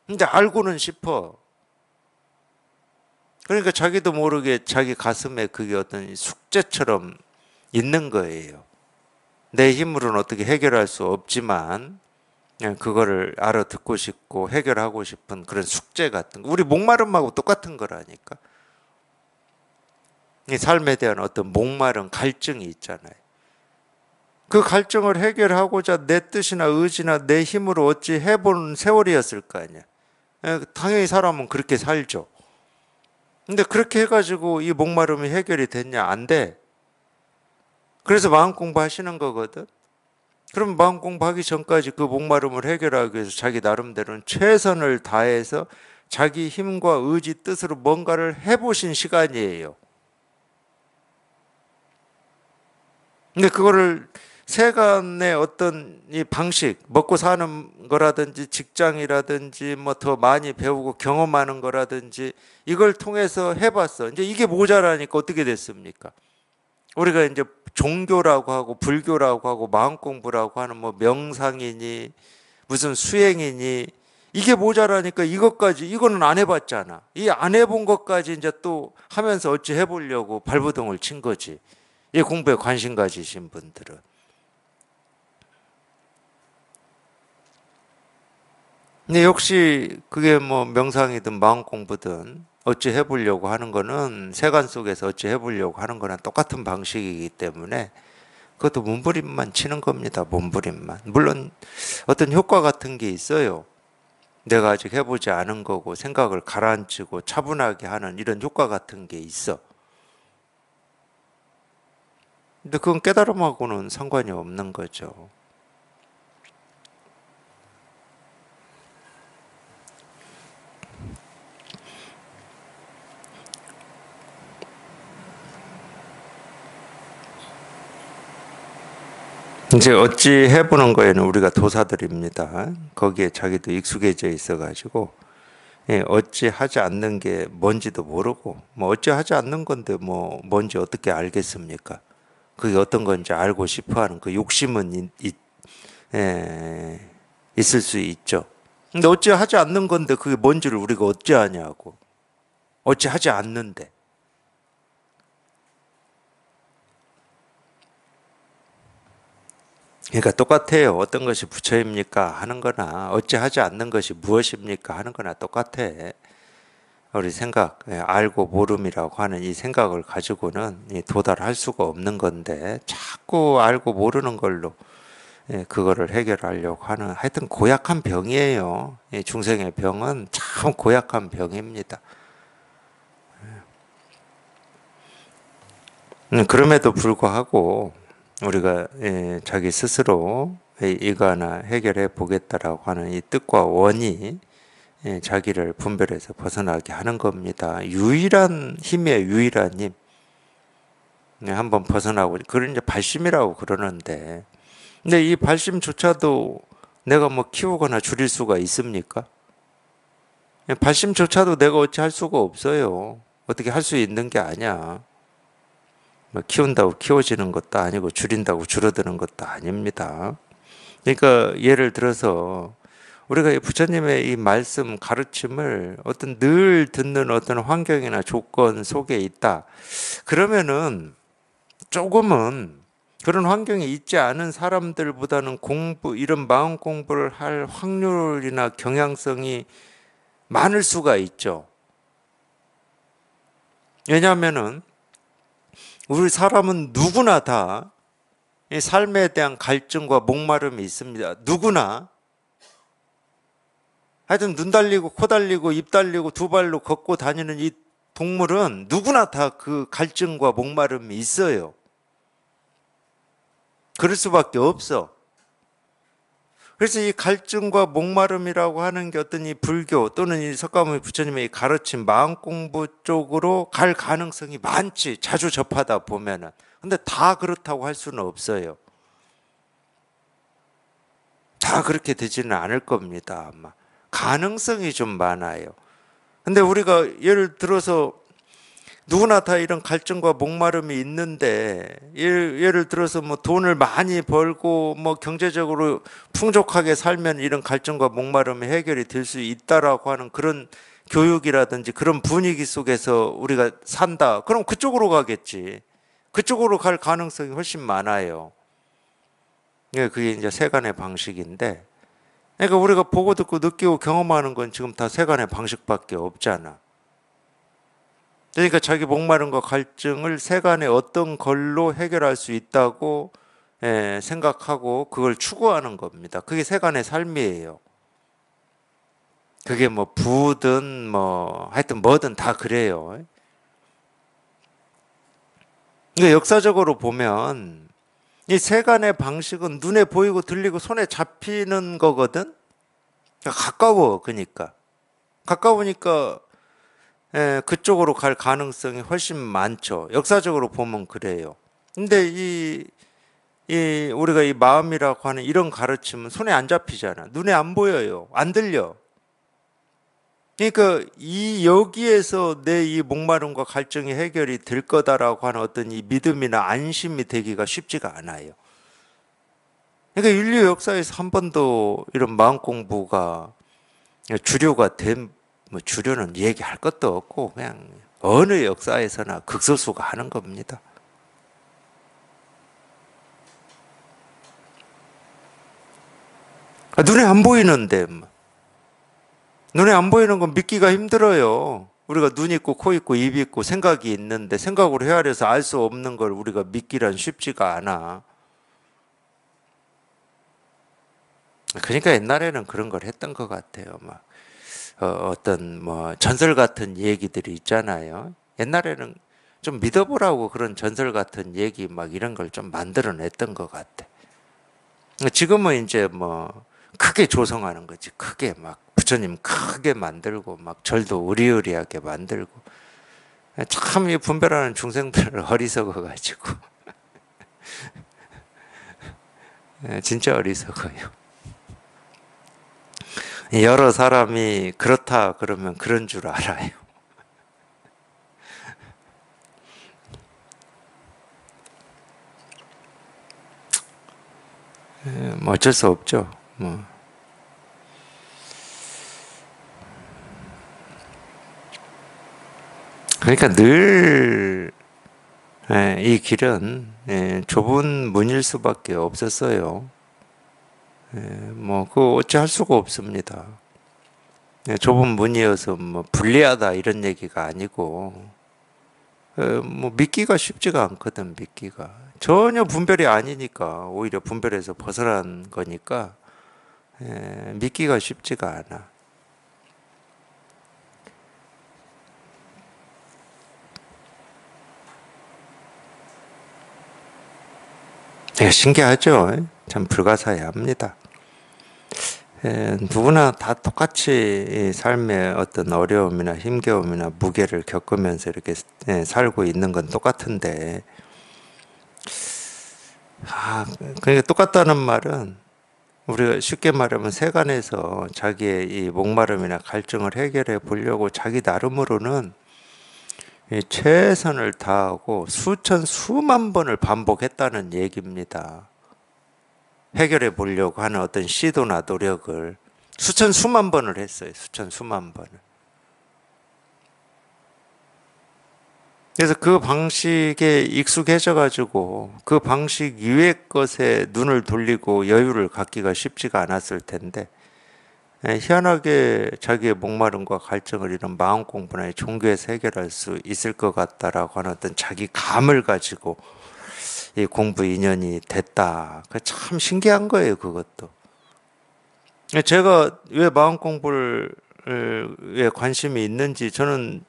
근데 알고는 싶어. 그러니까 자기도 모르게 자기 가슴에 그게 어떤 숙제처럼 있는 거예요. 내 힘으로는 어떻게 해결할 수 없지만 그냥 그거를 알아듣고 싶고 해결하고 싶은 그런 숙제 같은 거. 우리 목마름하고 똑같은 거라니까. 이 삶에 대한 어떤 목마름, 갈증이 있잖아요. 그 갈증을 해결하고자 내 뜻이나 의지나 내 힘으로 어찌 해본 세월이었을 거 아니야. 당연히 사람은 그렇게 살죠. 근데 그렇게 해가지고 이 목마름이 해결이 됐냐? 안 돼. 그래서 마음 공부하시는 거거든. 그럼 마음 공부하기 전까지 그 목마름을 해결하기 위해서 자기 나름대로는 최선을 다해서 자기 힘과 의지, 뜻으로 뭔가를 해보신 시간이에요. 근데 그거를 세간의 어떤 이 방식, 먹고 사는 거라든지 직장이라든지 뭐 더 많이 배우고 경험하는 거라든지 이걸 통해서 해봤어. 이제 이게 모자라니까 어떻게 됐습니까? 우리가 이제 종교라고 하고 불교라고 하고 마음 공부라고 하는 뭐 명상이니 무슨 수행이니 이게 모자라니까 이거는 안 해봤잖아. 이 안 해본 것까지 이제 또 하면서 어찌 해보려고 발버둥을 친 거지. 이 공부에 관심 가지신 분들은. 근데 역시 그게 뭐 명상이든 마음 공부든 어찌 해보려고 하는 거는 세간 속에서 어찌 해보려고 하는 거랑 똑같은 방식이기 때문에 그것도 몸부림만 치는 겁니다. 몸부림만. 물론 어떤 효과 같은 게 있어요. 내가 아직 해보지 않은 거고 생각을 가라앉히고 차분하게 하는 이런 효과 같은 게 있어. 근데 그건 깨달음하고는 상관이 없는 거죠. 이제 어찌 해보는 거에는 우리가 도사들입니다. 거기에 자기도 익숙해져 있어가지고 어찌 하지 않는 게 뭔지도 모르고 뭐 어찌 하지 않는 건데 뭐 뭔지 어떻게 알겠습니까? 그게 어떤 건지 알고 싶어하는 그 욕심은 예, 있을 수 있죠. 근데 어찌 하지 않는 건데 그게 뭔지를 우리가 어찌 아냐고. 어찌 하지 않는데. 그러니까 똑같아요. 어떤 것이 부처입니까? 하는 거나 어찌 하지 않는 것이 무엇입니까? 하는 거나 똑같아. 우리 생각, 알고 모름이라고 하는 이 생각을 가지고는 도달할 수가 없는 건데 자꾸 알고 모르는 걸로 그거를 해결하려고 하는 하여튼 고약한 병이에요. 중생의 병은 참 고약한 병입니다. 그럼에도 불구하고 우리가 자기 스스로 이거 하나 해결해 보겠다라고 하는 이 뜻과 원이 자기를 분별해서 벗어나게 하는 겁니다. 유일한 힘이에요. 유일한 힘. 한번 벗어나고 그걸 이제 발심이라고 그러는데 근데 이 발심조차도 내가 뭐 키우거나 줄일 수가 있습니까? 발심조차도 내가 어찌 할 수가 없어요. 어떻게 할 수 있는 게 아니야. 뭐 키운다고 키워지는 것도 아니고 줄인다고 줄어드는 것도 아닙니다. 그러니까 예를 들어서 우리가 부처님의 이 말씀 가르침을 어떤 늘 듣는 어떤 환경이나 조건 속에 있다. 그러면은 조금은 그런 환경이 있지 않은 사람들보다는 이런 마음 공부를 할 확률이나 경향성이 많을 수가 있죠. 왜냐하면은 우리 사람은 누구나 다 이 삶에 대한 갈증과 목마름이 있습니다. 누구나. 하여튼 눈 달리고 코 달리고 입 달리고 두 발로 걷고 다니는 이 동물은 누구나 다 그 갈증과 목마름이 있어요. 그럴 수밖에 없어. 그래서 이 갈증과 목마름이라고 하는 게 어떤 이 불교 또는 이 석가모니 부처님의 이 가르침 마음 공부 쪽으로 갈 가능성이 많지. 자주 접하다 보면은. 근데 다 그렇다고 할 수는 없어요. 다 그렇게 되지는 않을 겁니다, 아마. 가능성이 좀 많아요. 근데 우리가 예를 들어서 누구나 다 이런 갈증과 목마름이 있는데 예를 들어서 뭐 돈을 많이 벌고 뭐 경제적으로 풍족하게 살면 이런 갈증과 목마름이 해결이 될 수 있다라고 하는 그런 교육이라든지 그런 분위기 속에서 우리가 산다. 그럼 그쪽으로 가겠지. 그쪽으로 갈 가능성이 훨씬 많아요. 그게 이제 세간의 방식인데 그러니까 우리가 보고 듣고 느끼고 경험하는 건 지금 다 세간의 방식밖에 없잖아. 그러니까 자기 목마름과 갈증을 세간의 어떤 걸로 해결할 수 있다고 생각하고 그걸 추구하는 겁니다. 그게 세간의 삶이에요. 그게 뭐 부든 뭐 하여튼 뭐든 다 그래요. 그러니까 역사적으로 보면 이 세간의 방식은 눈에 보이고 들리고 손에 잡히는 거거든. 그러니까 가까워. 그러니까 가까우니까 그쪽으로 갈 가능성이 훨씬 많죠. 역사적으로 보면 그래요. 근데 이 우리가 이 마음이라고 하는 이런 가르침은 손에 안 잡히잖아. 눈에 안 보여요. 안 들려. 그러니까 여기에서 내 이 목마름과 갈증이 해결이 될 거다라고 하는 어떤 이 믿음이나 안심이 되기가 쉽지가 않아요. 그러니까 인류 역사에서 한 번도 이런 마음 공부가 주류가 된, 뭐 주류는 얘기할 것도 없고 그냥 어느 역사에서나 극소수가 하는 겁니다. 눈에 안 보이는데, 눈에 안 보이는 건 믿기가 힘들어요. 우리가 눈 있고 코 있고 입 있고 생각이 있는데 생각으로 헤아려서 알 수 없는 걸 우리가 믿기란 쉽지가 않아. 그러니까 옛날에는 그런 걸 했던 것 같아요. 막 어떤 뭐 전설 같은 얘기들이 있잖아요. 옛날에는 좀 믿어보라고 그런 전설 같은 얘기 막 이런 걸 좀 만들어냈던 것 같아. 지금은 이제 뭐 크게 조성하는 거지. 크게 막 부처님 크게 만들고 막 절도 으리으리하게 만들고 참 이 분별하는 중생들을 어리석어 가지고 진짜 어리석어요. 여러 사람이 그렇다 그러면 그런 줄 알아요. 뭐 어쩔 수 없죠. 뭐. 그러니까 늘 이 길은 좁은 문일 수밖에 없었어요. 뭐 그 어찌할 수가 없습니다. 좁은 문이어서 뭐 불리하다 이런 얘기가 아니고 뭐 믿기가 쉽지가 않거든. 믿기가 전혀 분별이 아니니까 오히려 분별에서 벗어난 거니까 믿기가 쉽지가 않아. 신기하죠. 참 불가사의합니다. 누구나 다 똑같이 삶의 어떤 어려움이나 힘겨움이나 무게를 겪으면서 이렇게 살고 있는 건 똑같은데, 그러니까 똑같다는 말은 우리가 쉽게 말하면 세간에서 자기의 이 목마름이나 갈증을 해결해 보려고 자기 나름으로는 최선을 다하고 수천 수만 번을 반복했다는 얘기입니다. 해결해 보려고 하는 어떤 시도나 노력을 수천 수만 번을 했어요. 수천 수만 번을. 그래서 그 방식에 익숙해져 가지고 그 방식 이외의 것에 눈을 돌리고 여유를 갖기가 쉽지가 않았을 텐데 희한하게 자기의 목마름과 갈증을 이런 마음 공부나 종교에서 해결할 수 있을 것 같다라고 하는 어떤 자기 감을 가지고 이 공부 인연이 됐다. 참 신기한 거예요, 그것도. 제가 왜 마음 공부를 왜 관심이 있는지 저는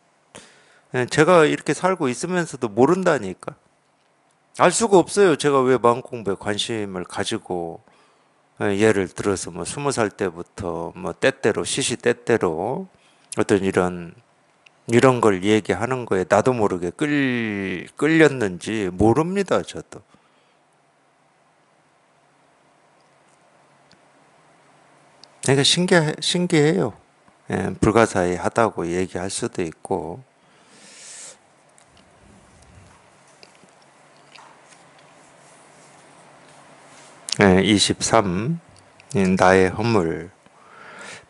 제가 이렇게 살고 있으면서도 모른다니까. 알 수가 없어요. 제가 왜 마음 공부에 관심을 가지고 예를 들어서 뭐 20살 때부터 뭐 때때로 시시때때로 어떤 이런 걸 얘기하는 거에 나도 모르게 끌렸는지 모릅니다, 저도. 그러니까 신기해요. 불가사의하다고 얘기할 수도 있고. 23. 나의 허물.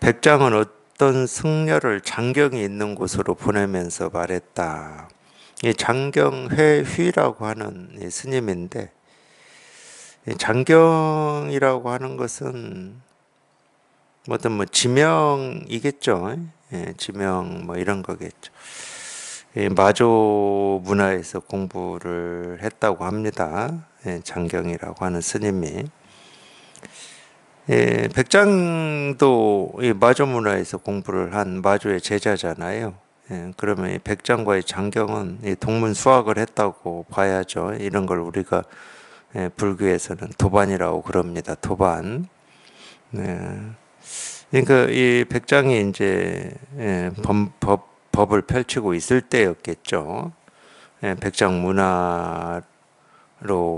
백장은 어떤 승려를 장경이 있는 곳으로 보내면서 말했다. 이 장경회휘라고 하는 이 스님인데, 이 장경이라고 하는 것은 어떤 뭐 지명이겠죠. 지명 뭐 이런 거겠죠. 이 마조 문화에서 공부를 했다고 합니다. 장경이라고 하는 스님이. 백장도 이 마조 문화에서 공부를 한 마조의 제자잖아요. 그러면 이 백장과의 장경은 이 동문수학을 했다고 봐야죠. 이런 걸 우리가 불교에서는 도반이라고 그럽니다. 도반. 그러니까 이 백장이 이제 법을 펼치고 있을 때였겠죠. 백장 문화를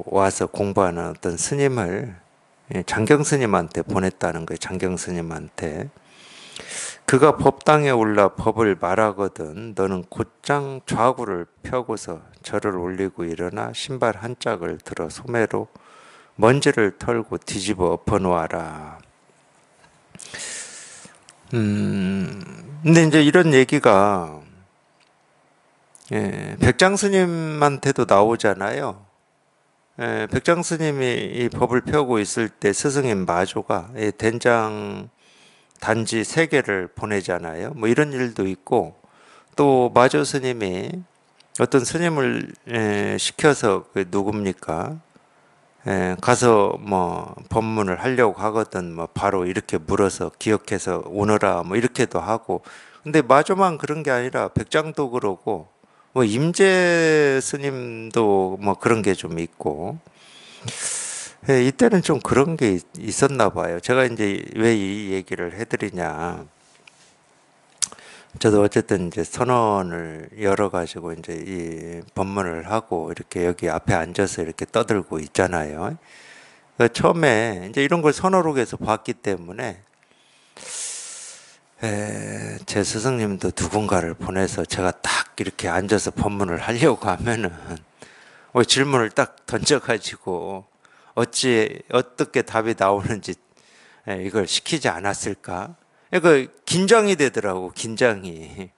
와서 공부하는 어떤 스님을 장경 스님한테 보냈다는 거예요. 장경 스님한테. 그가 법당에 올라 법을 말하거든 너는 곧장 좌구를 펴고서 절을 올리고 일어나 신발 한 짝을 들어 소매로 먼지를 털고 뒤집어 엎어놓아라. 근데 이제 이런 얘기가 백장 스님한테도 나오잖아요. 백장 스님이 이 법을 펴고 있을 때 스승인 마조가 된장 단지 3개를 보내잖아요. 뭐 이런 일도 있고 또 마조 스님이 어떤 스님을 시켜서 그 누굽니까? 가서 뭐 법문을 하려고 하거든 뭐 바로 이렇게 물어서 기억해서 오너라 뭐 이렇게도 하고 근데 마조만 그런 게 아니라 백장도 그러고 뭐 임재 스님도 뭐 그런 게 좀 있고 이때는 좀 그런 게 있었나 봐요. 제가 이제 왜 이 얘기를 해드리냐. 저도 어쨌든 이제 선언을 열어가지고 이제 이 법문을 하고 이렇게 여기 앞에 앉아서 이렇게 떠들고 있잖아요. 처음에 이제 이런 걸 선어록에서 봤기 때문에 제 스승님도 누군가를 보내서 제가 딱 이렇게 앉아서 법문을 하려고 하면은 질문을 딱 던져가지고 어떻게 답이 나오는지 이걸 시키지 않았을까? 긴장이 되더라고, 긴장이.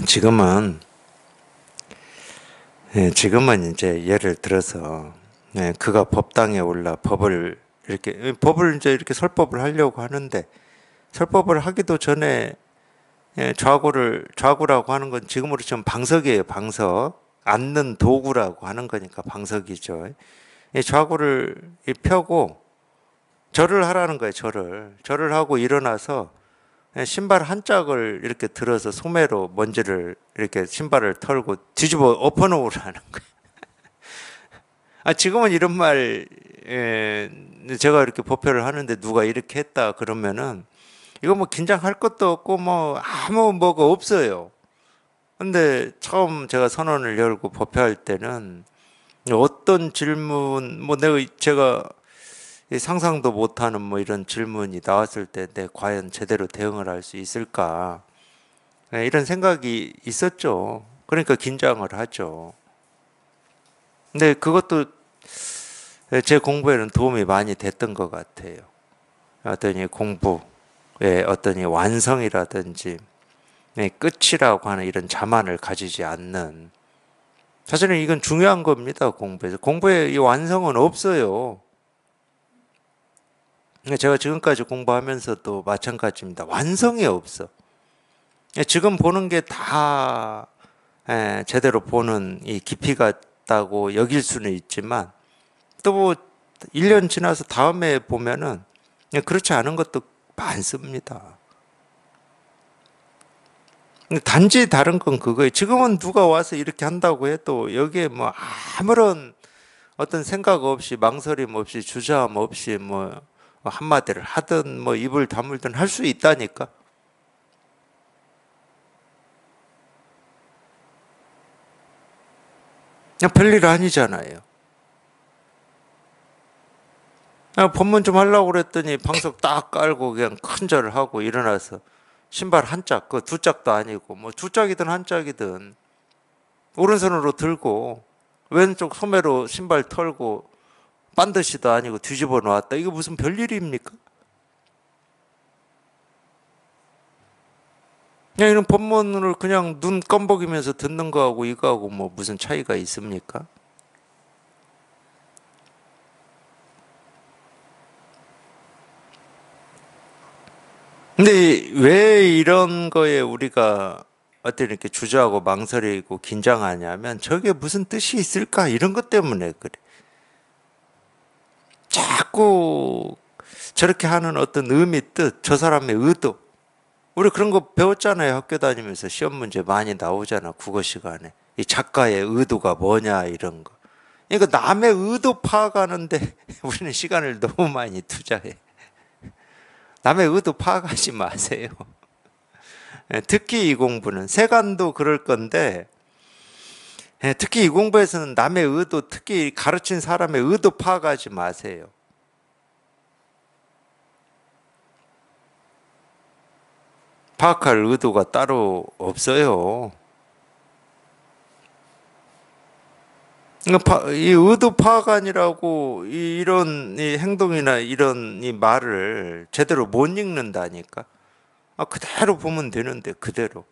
지금은 이제 예를 들어서 그가 법당에 올라 법을 이제 이렇게 설법을 하려고 하는데 설법을 하기도 전에 좌구라고 하는 건 지금으로 치면 방석이에요, 방석. 앉는 도구라고 하는 거니까 방석이죠. 좌구를 펴고 절을 하라는 거예요, 절을 하고 일어나서 신발 한 짝을 이렇게 들어서 소매로 먼지를 이렇게 신발을 털고 뒤집어 엎어놓으라는 거예요. 지금은 이런 말, 제가 이렇게 법회를 하는데 누가 이렇게 했다 그러면은 이거 뭐 긴장할 것도 없고 뭐 아무 뭐가 없어요. 근데 처음 제가 선언을 열고 법회할 때는 어떤 질문, 뭐 제가 상상도 못하는 뭐 이런 질문이 나왔을 때 내 과연 제대로 대응을 할 수 있을까? 이런 생각이 있었죠. 그러니까 긴장을 하죠. 근데 그것도 제 공부에는 도움이 많이 됐던 것 같아요. 어떤 이 공부의 어떤 이 완성이라든지 끝이라고 하는 이런 자만을 가지지 않는 사실은 이건 중요한 겁니다. 공부에서 공부의 이 완성은 없어요. 제가 지금까지 공부하면서도 마찬가지입니다. 완성이 없어. 지금 보는 게 다 제대로 보는 이 깊이가 있다고 여길 수는 있지만 또 뭐 1년 지나서 다음에 보면은 그렇지 않은 것도 많습니다. 단지 다른 건 그거예요. 지금은 누가 와서 이렇게 한다고 해도 여기에 뭐 아무런 어떤 생각 없이 망설임 없이 주저함 없이 뭐 한마디를 하든 뭐 입을 다물든 할 수 있다니까. 그냥 별일 아니잖아요. 법문 좀 하려고 그랬더니 방석 딱 깔고 그냥 큰 절을 하고 일어나서 신발 한 짝, 그 두 짝도 아니고 뭐 두 짝이든 한 짝이든 오른손으로 들고 왼쪽 소매로 신발 털고 반드시도 아니고 뒤집어 놓았다. 이게 무슨 별일입니까? 그냥 이런 법문을 그냥 눈 껌벅이면서 듣는 거하고 이거하고 뭐 무슨 차이가 있습니까? 근데 왜 이런 거에 우리가 어떤 이렇게 주저하고 망설이고 긴장하냐면 저게 무슨 뜻이 있을까? 이런 것 때문에 그래. 자꾸 저렇게 하는 어떤 의미, 뜻, 저 사람의 의도. 우리 그런 거 배웠잖아요. 학교 다니면서 시험 문제 많이 나오잖아. 국어 시간에. 이 작가의 의도가 뭐냐 이런 거. 그러니까 남의 의도 파악하는데 우리는 시간을 너무 많이 투자해. 남의 의도 파악하지 마세요. 특히 이 공부는 세간도 그럴 건데 특히 이 공부에서는 남의 의도, 특히 가르친 사람의 의도 파악하지 마세요. 파악할 의도가 따로 없어요. 이 의도 파악 아니라고 이런 이 행동이나 이런 이 말을 제대로 못 읽는다니까. 그대로 보면 되는데 그대로.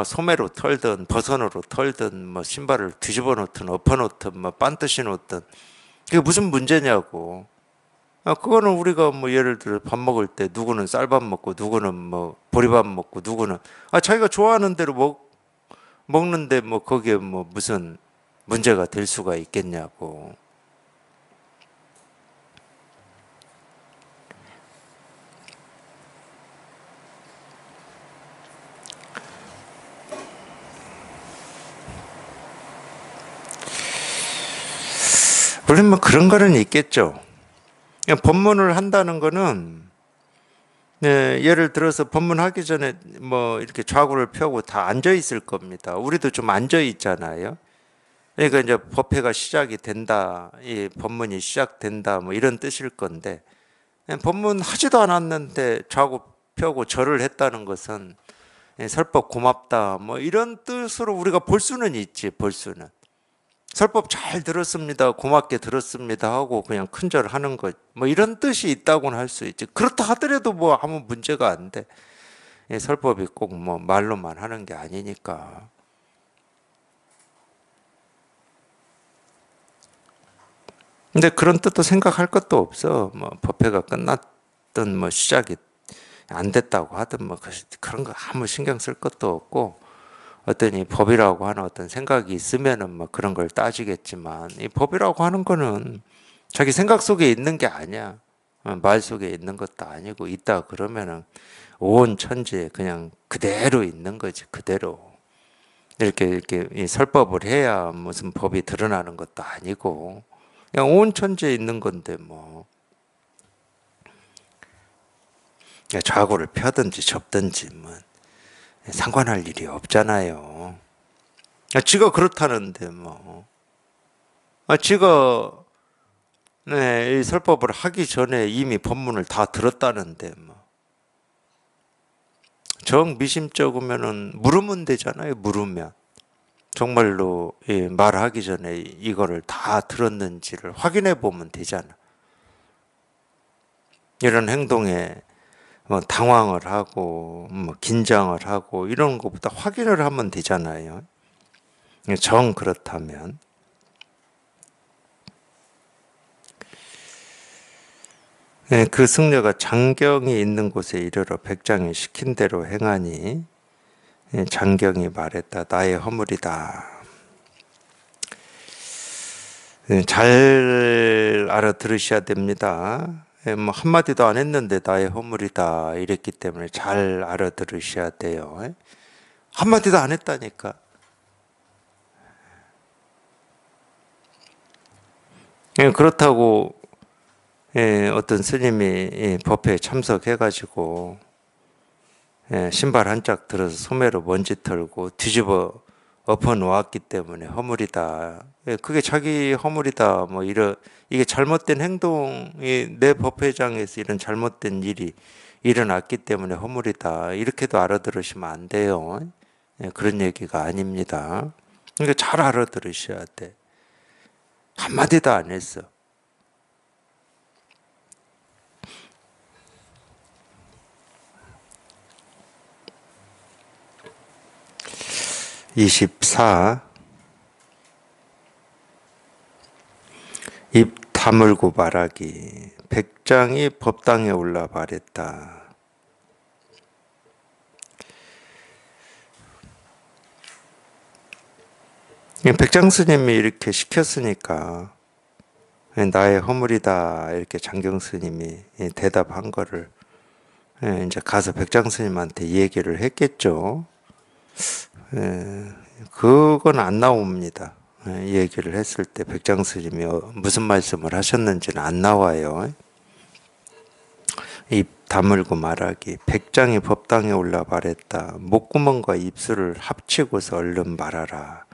소매로 털든 버선으로 털든 뭐 신발을 뒤집어 놓든 엎어 놓든 뭐 반드시 놓든 그게 무슨 문제냐고. 그거는 우리가 뭐 예를 들어 밥 먹을 때 누구는 쌀밥 먹고 누구는 뭐 보리밥 먹고 누구는 자기가 좋아하는 대로 먹는데 뭐 거기에 뭐 무슨 문제가 될 수가 있겠냐고. 물론 뭐 그런 거는 있겠죠. 법문을 한다는 거는 예를 들어서 법문하기 전에 뭐 이렇게 좌구를 펴고 다 앉아 있을 겁니다. 우리도 좀 앉아 있잖아요. 그러니까 이제 법회가 시작이 된다, 이 법문이 시작된다, 뭐 이런 뜻일 건데 법문 하지도 않았는데 좌구 펴고 절을 했다는 것은 설법 고맙다, 뭐 이런 뜻으로 우리가 볼 수는 있지, 볼 수는. 설법 잘 들었습니다, 고맙게 들었습니다 하고 그냥 큰절 하는 것, 뭐 이런 뜻이 있다고는 할 수 있지. 그렇다 하더라도 뭐 아무 문제가 안 돼. 설법이 꼭 뭐 말로만 하는 게 아니니까. 근데 그런 뜻도 생각할 것도 없어. 뭐 법회가 끝났든 뭐 시작이 안 됐다고 하든 뭐 그런 거 아무 신경 쓸 것도 없고, 어떤 이 법이라고 하는 어떤 생각이 있으면은 뭐 그런 걸 따지겠지만, 이 법이라고 하는 거는 자기 생각 속에 있는 게 아니야. 말 속에 있는 것도 아니고, 있다 그러면은 온 천지에 그냥 그대로 있는 거지, 그대로. 이렇게 이 설법을 해야 무슨 법이 드러나는 것도 아니고, 그냥 온 천지에 있는 건데 뭐. 좌고를 펴든지 접든지 뭐 상관할 일이 없잖아요. 지가 그렇다는데 뭐. 지가 이 설법을 하기 전에 이미 법문을 다 들었다는데 뭐. 정 미심쩍으면은 물으면 되잖아요. 물으면 정말로 말하기 전에 이거를 다 들었는지를 확인해 보면 되잖아. 이런 행동에 뭐 당황을 하고 뭐 긴장을 하고 이런 것보다 확인을 하면 되잖아요. 정 그렇다면. 그 승려가 장경이 있는 곳에 이르러 백장이 시킨 대로 행하니 장경이 말했다. 나의 허물이다. 잘 알아들으셔야 됩니다. 뭐 한마디도 안 했는데 나의 허물이다 이랬기 때문에 잘 알아들으셔야 돼요. 한마디도 안 했다니까. 그렇다고 어떤 스님이 법회에 참석해가지고 신발 한 짝 들어서 소매로 먼지 털고 뒤집어 엎어 놓았기 때문에 허물이다. 그게 자기 허물이다. 뭐 이게 잘못된 행동이 내 법회장에서 이런 잘못된 일이 일어났기 때문에 허물이다. 이렇게도 알아들으시면 안 돼요. 그런 얘기가 아닙니다. 그러니까 잘 알아들으셔야 돼. 한마디도 안 했어. (24) 입 다물고 말하기. 백장이 법당에 올라 말했다. 백장 스님이 이렇게 시켰으니까 나의 허물이다 이렇게 장경 스님이 대답한 거를 이제 가서 백장 스님한테 얘기를 했겠죠. 그건 안 나옵니다. 얘기를 했을 때 백장 스님이 무슨 말씀을 하셨는지는 안 나와요. 입 다물고 말하기. 백장이 법당에 올라 말했다. 목구멍과 입술을 합치고서 얼른 말하라.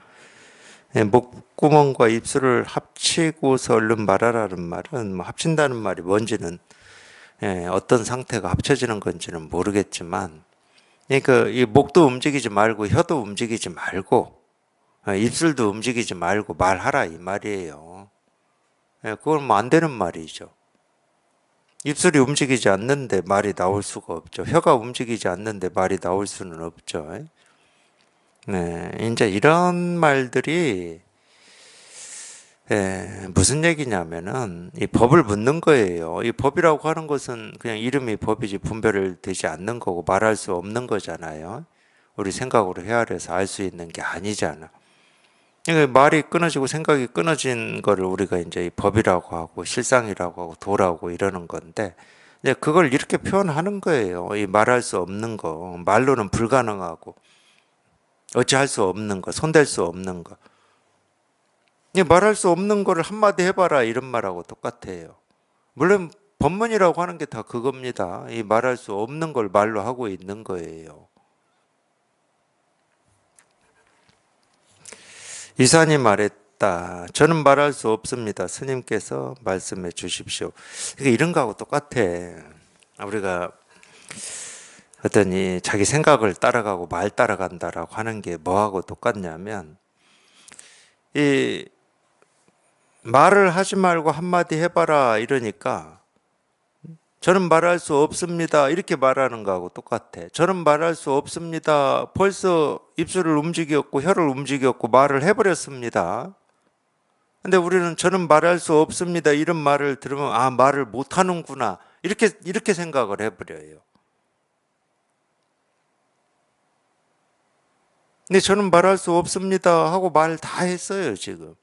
목구멍과 입술을 합치고서 얼른 말하라는 말은 뭐 합친다는 말이 뭔지는 어떤 상태가 합쳐지는 건지는 모르겠지만, 그러니까 이 목도 움직이지 말고 혀도 움직이지 말고 입술도 움직이지 말고 말하라 이 말이에요. 그건 뭐 안 되는 말이죠. 입술이 움직이지 않는데 말이 나올 수가 없죠. 혀가 움직이지 않는데 말이 나올 수는 없죠. 네, 이제 이런 말들이 무슨 얘기냐면은 이 법을 묻는 거예요. 이 법이라고 하는 것은 그냥 이름이 법이지 분별되지 않는 거고 말할 수 없는 거잖아요. 우리 생각으로 헤아려서 알 수 있는 게 아니잖아. 그러니까 말이 끊어지고 생각이 끊어진 거를 우리가 이제 법이라고 하고 실상이라고 하고 도라고 이러는 건데, 이제 그걸 이렇게 표현하는 거예요. 이 말할 수 없는 거, 말로는 불가능하고 어찌할 수 없는 거, 손댈 수 없는 거. 말할 수 없는 거를 한마디 해봐라 이런 말하고 똑같아요. 물론 법문이라고 하는 게 다 그겁니다. 이 말할 수 없는 걸 말로 하고 있는 거예요. 이산이 말했다. 저는 말할 수 없습니다. 스님께서 말씀해 주십시오. 그러니까 이런 거하고 똑같아. 우리가 어떤 자기 생각을 따라가고 말 따라간다라고 하는 게 뭐하고 똑같냐면, 이 말을 하지 말고 한마디 해봐라 이러니까 저는 말할 수 없습니다 이렇게 말하는 거하고 똑같아. 저는 말할 수 없습니다. 벌써 입술을 움직였고 혀를 움직였고 말을 해버렸습니다. 근데 우리는 저는 말할 수 없습니다 이런 말을 들으면 아, 말을 못하는구나 이렇게 생각을 해버려요. 근데 저는 말할 수 없습니다 하고 말 다 했어요 지금.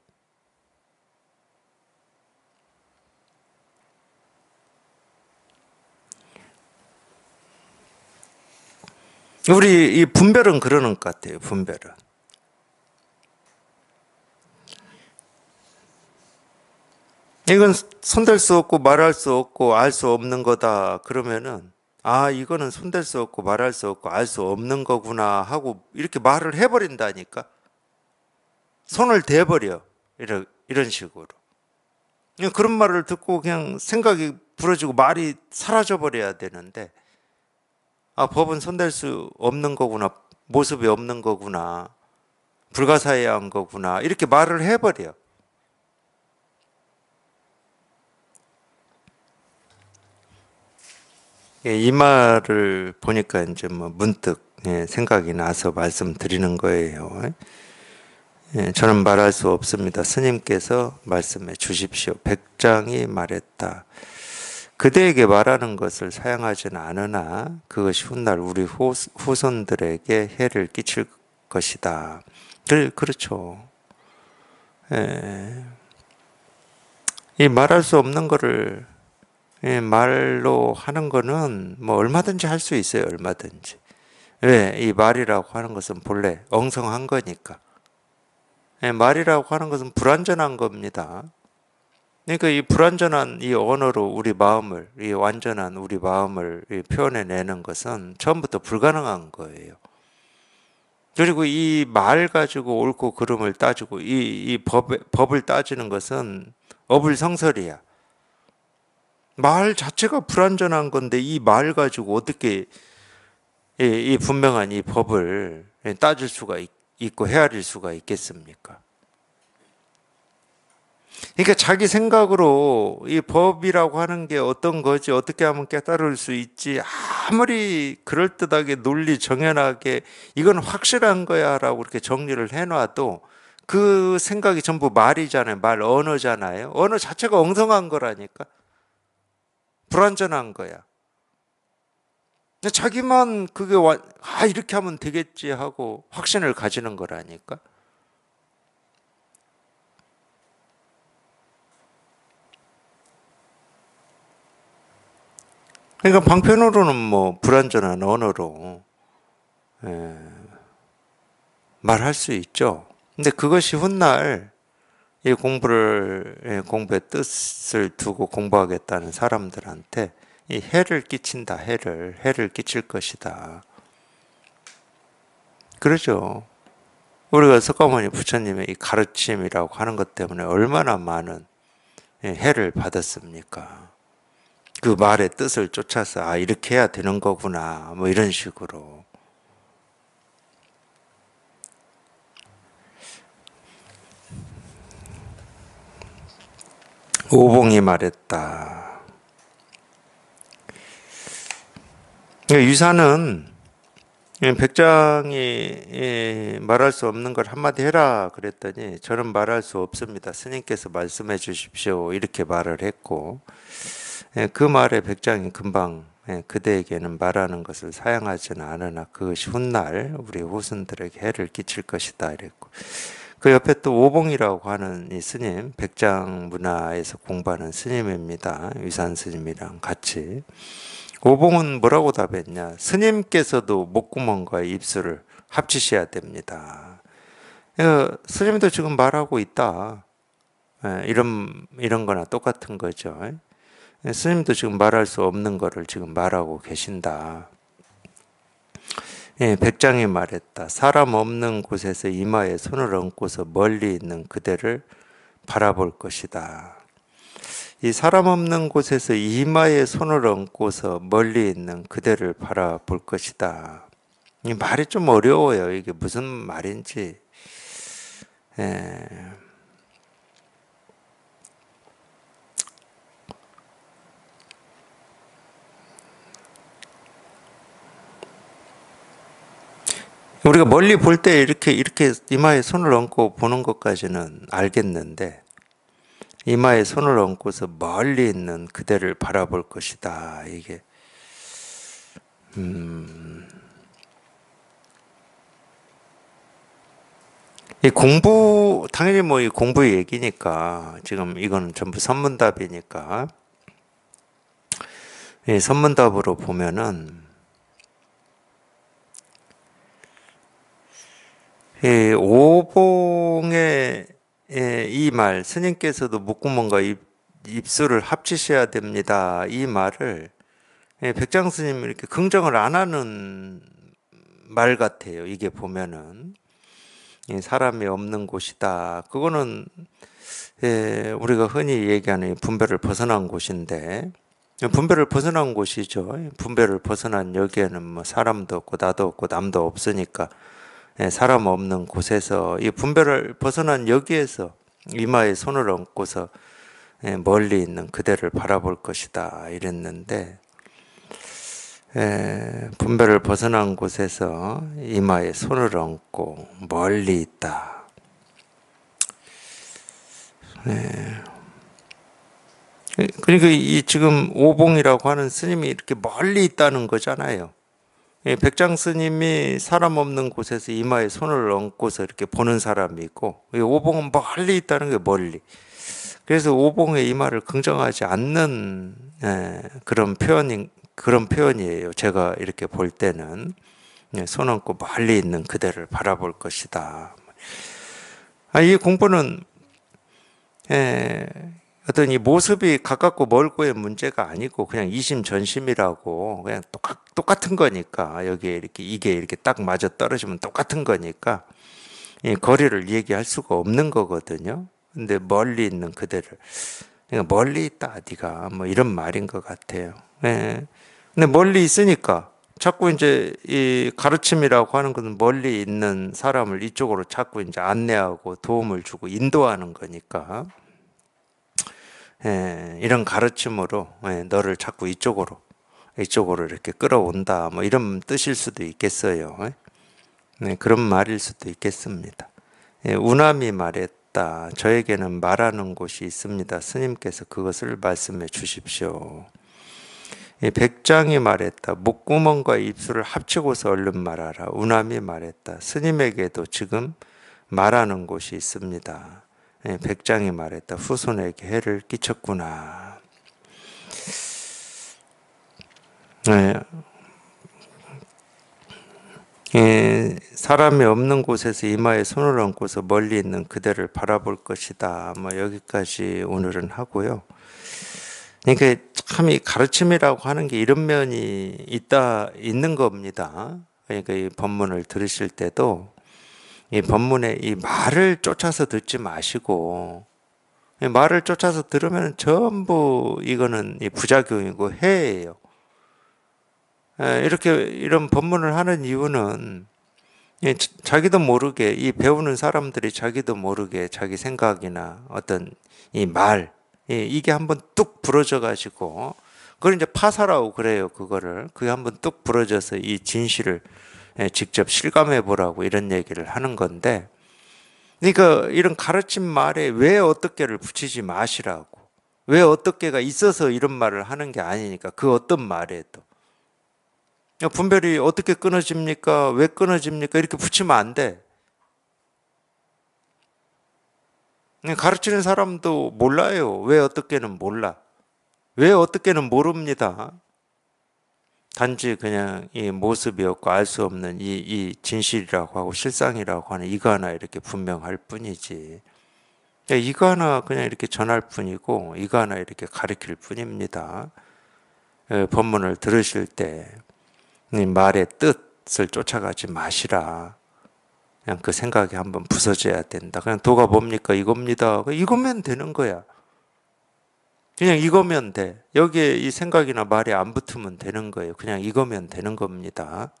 우리 이 분별은 그러는 것 같아요. 분별은. 이건 손댈 수 없고 말할 수 없고 알 수 없는 거다 그러면은 아, 이거는 손댈 수 없고 말할 수 없고 알 수 없는 거구나 하고 이렇게 말을 해버린다니까. 손을 대버려. 이런 식으로. 그런 말을 듣고 그냥 생각이 부러지고 말이 사라져 버려야 되는데, 아, 법은 손댈 수 없는 거구나. 모습이 없는 거구나. 불가사의한 거구나. 이렇게 말을 해버려. 이 말을 보니까 이제 뭐 문득 생각이 나서 말씀드리는 거예요. 저는 말할 수 없습니다. 스님께서 말씀해 주십시오. 백장이 말했다. 그대에게 말하는 것을 사양하지는 않으나 그것이 훗날 우리 후손들에게 해를 끼칠 것이다. 그렇죠. 이 말할 수 없는 거를 말로 하는 거는 뭐 얼마든지 할 수 있어요. 얼마든지. 왜? 이 말이라고 하는 것은 본래 엉성한 거니까. 말이라고 하는 것은 불완전한 겁니다. 그러니까 이 불완전한 이 언어로 우리 마음을, 이 완전한 우리 마음을 표현해내는 것은 처음부터 불가능한 거예요. 그리고 이 말 가지고 옳고 그름을 따지고 이 법을 따지는 것은 어불성설이야. 말 자체가 불완전한 건데 이 말 가지고 어떻게 이 분명한 이 법을 따질 수가 있고 헤아릴 수가 있겠습니까? 그러니까 자기 생각으로 이 법이라고 하는 게 어떤 거지, 어떻게 하면 깨달을 수 있지, 아무리 그럴듯하게 논리 정연하게 이건 확실한 거야 라고 이렇게 정리를 해놔도 그 생각이 전부 말이잖아요. 말 언어잖아요. 언어 자체가 엉성한 거라니까. 불완전한 거야. 자기만 그게 이렇게 하면 되겠지 하고 확신을 가지는 거라니까. 그러니까 방편으로는 뭐 불완전한 언어로 말할 수 있죠. 근데 그것이 훗날 이 공부의 뜻을 두고 공부하겠다는 사람들한테 이 해를 끼친다. 해를 끼칠 것이다. 그러죠. 우리가 석가모니 부처님의 이 가르침이라고 하는 것 때문에 얼마나 많은 해를 받았습니까? 그 말의 뜻을 쫓아서 아 이렇게 해야 되는 거구나 뭐 이런 식으로. 오봉이 말했다. 유사는 백장이 말할 수 없는 걸 한마디 해라 그랬더니 저는 말할 수 없습니다. 스님께서 말씀해 주십시오. 이렇게 말을 했고 그 말에 백장이 금방 그대에게는 말하는 것을 사양하지는 않으나 그것이 훗날 우리 후손들에게 해를 끼칠 것이다 이랬고 그 옆에 또 오봉이라고 하는 이 스님 백장 문화에서 공부하는 스님입니다. 위산 스님이랑 같이 오봉은 뭐라고 답했냐? 스님께서도 목구멍과 입술을 합치셔야 됩니다. 스님도 지금 말하고 있다. 이런 거나 똑같은 거죠. 스님도 지금 말할 수 없는 거를 지금 말하고 계신다. 백장이 말했다. 사람 없는 곳에서 이마에 손을 얹고서 멀리 있는 그대를 바라볼 것이다. 이 사람 없는 곳에서 이마에 손을 얹고서 멀리 있는 그대를 바라볼 것이다. 이 말이 좀 어려워요. 이게 무슨 말인지. 우리가 멀리 볼 때 이렇게 이마에 손을 얹고 보는 것까지는 알겠는데 이마에 손을 얹고서 멀리 있는 그대를 바라볼 것이다. 이게 이 공부 당연히 뭐 이 공부 얘기니까 지금 이거는 전부 선문답이니까 이 선문답으로 보면은 이 오봉의 이 말, 스님께서도 목구멍과 입술을 합치셔야 됩니다. 이 말을 백장 스님이 이렇게 긍정을 안 하는 말 같아요. 이게 보면은 사람이 없는 곳이다. 그거는 우리가 흔히 얘기하는 분별을 벗어난 곳인데 분별을 벗어난 곳이죠. 분별을 벗어난 여기에는 뭐 사람도 없고 나도 없고 남도 없으니까 사람 없는 곳에서 이 분별을 벗어난 여기에서 이마에 손을 얹고서 멀리 있는 그대를 바라볼 것이다 이랬는데 분별을 벗어난 곳에서 이마에 손을 얹고 멀리 있다. 그러니까 이 지금 오봉이라고 하는 스님이 이렇게 멀리 있다는 거잖아요. 백장 스님이 사람 없는 곳에서 이마에 손을 얹고서 이렇게 보는 사람이 있고 오봉은 멀리 있다는 게 멀리. 그래서 오봉의 이마를 긍정하지 않는 그런 표현이에요. 제가 이렇게 볼 때는 손 얹고 멀리 있는 그대를 바라볼 것이다. 이 공부는 어떤 이 모습이 가깝고 멀고의 문제가 아니고 그냥 이심전심이라고 그냥 똑같은 거니까 여기에 이게 이렇게 딱 맞아 떨어지면 똑같은 거니까 이 거리를 얘기할 수가 없는 거거든요. 근데 멀리 있는 그대를 그러니까 멀리 있다 네가 뭐 이런 말인 것 같아요. 근데 멀리 있으니까 자꾸 이제 이 가르침이라고 하는 것은 멀리 있는 사람을 이쪽으로 자꾸 이제 안내하고 도움을 주고 인도하는 거니까. 이런 가르침으로 너를 자꾸 이쪽으로 이렇게 끌어온다 뭐 이런 뜻일 수도 있겠어요. 그런 말일 수도 있겠습니다. 우남이 말했다. 저에게는 말하는 곳이 있습니다. 스님께서 그것을 말씀해 주십시오. 백장이 말했다. 목구멍과 입술을 합치고서 얼른 말하라. 우남이 말했다. 스님에게도 지금 말하는 곳이 있습니다. 백장이 말했다. 후손에게 해를 끼쳤구나. 사람이 없는 곳에서 이마에 손을 얹고서 멀리 있는 그대를 바라볼 것이다. 뭐 여기까지 오늘은 하고요. 그러니까 참 이 가르침이라고 하는 게 이런 면이 있는 겁니다. 그러니까 이 법문을 들으실 때도 이 법문의 이 말을 쫓아서 듣지 마시고, 이 말을 쫓아서 들으면 전부 이거는 이 부작용이고 해예요. 이렇게 이런 법문을 하는 이유는 자기도 모르게 이 배우는 사람들이 자기도 모르게 자기 생각이나 어떤 이 말, 이게 한번 뚝 부러져 가지고 그걸 이제 파사라고 그래요. 그게 한번 뚝 부러져서 이 진실을 직접 실감해 보라고 이런 얘기를 하는 건데, 그러니까 이런 가르침 말에 왜 어떻게를 붙이지 마시라고, 왜 어떻게가 있어서 이런 말을 하는 게 아니니까 그 어떤 말에도 분별이 어떻게 끊어집니까? 왜 끊어집니까? 이렇게 붙이면 안 돼. 가르치는 사람도 몰라요. 왜 어떻게는 몰라. 왜 어떻게는 모릅니다. 단지 그냥 이 모습이었고 알 수 없는 이 진실이라고 하고 실상이라고 하는 이거 하나 이렇게 분명할 뿐이지. 이거 하나 그냥 이렇게 전할 뿐이고 이거 하나 이렇게 가르칠 뿐입니다. 법문을 들으실 때 말의 뜻을 쫓아가지 마시라. 그냥 그 생각이 한번 부서져야 된다. 그냥 도가 뭡니까? 이겁니다. 이거면 되는 거야. 그냥 이거면 돼. 여기에 이 생각이나 말이 안 붙으면 되는 거예요. 그냥 이거면 되는 겁니다.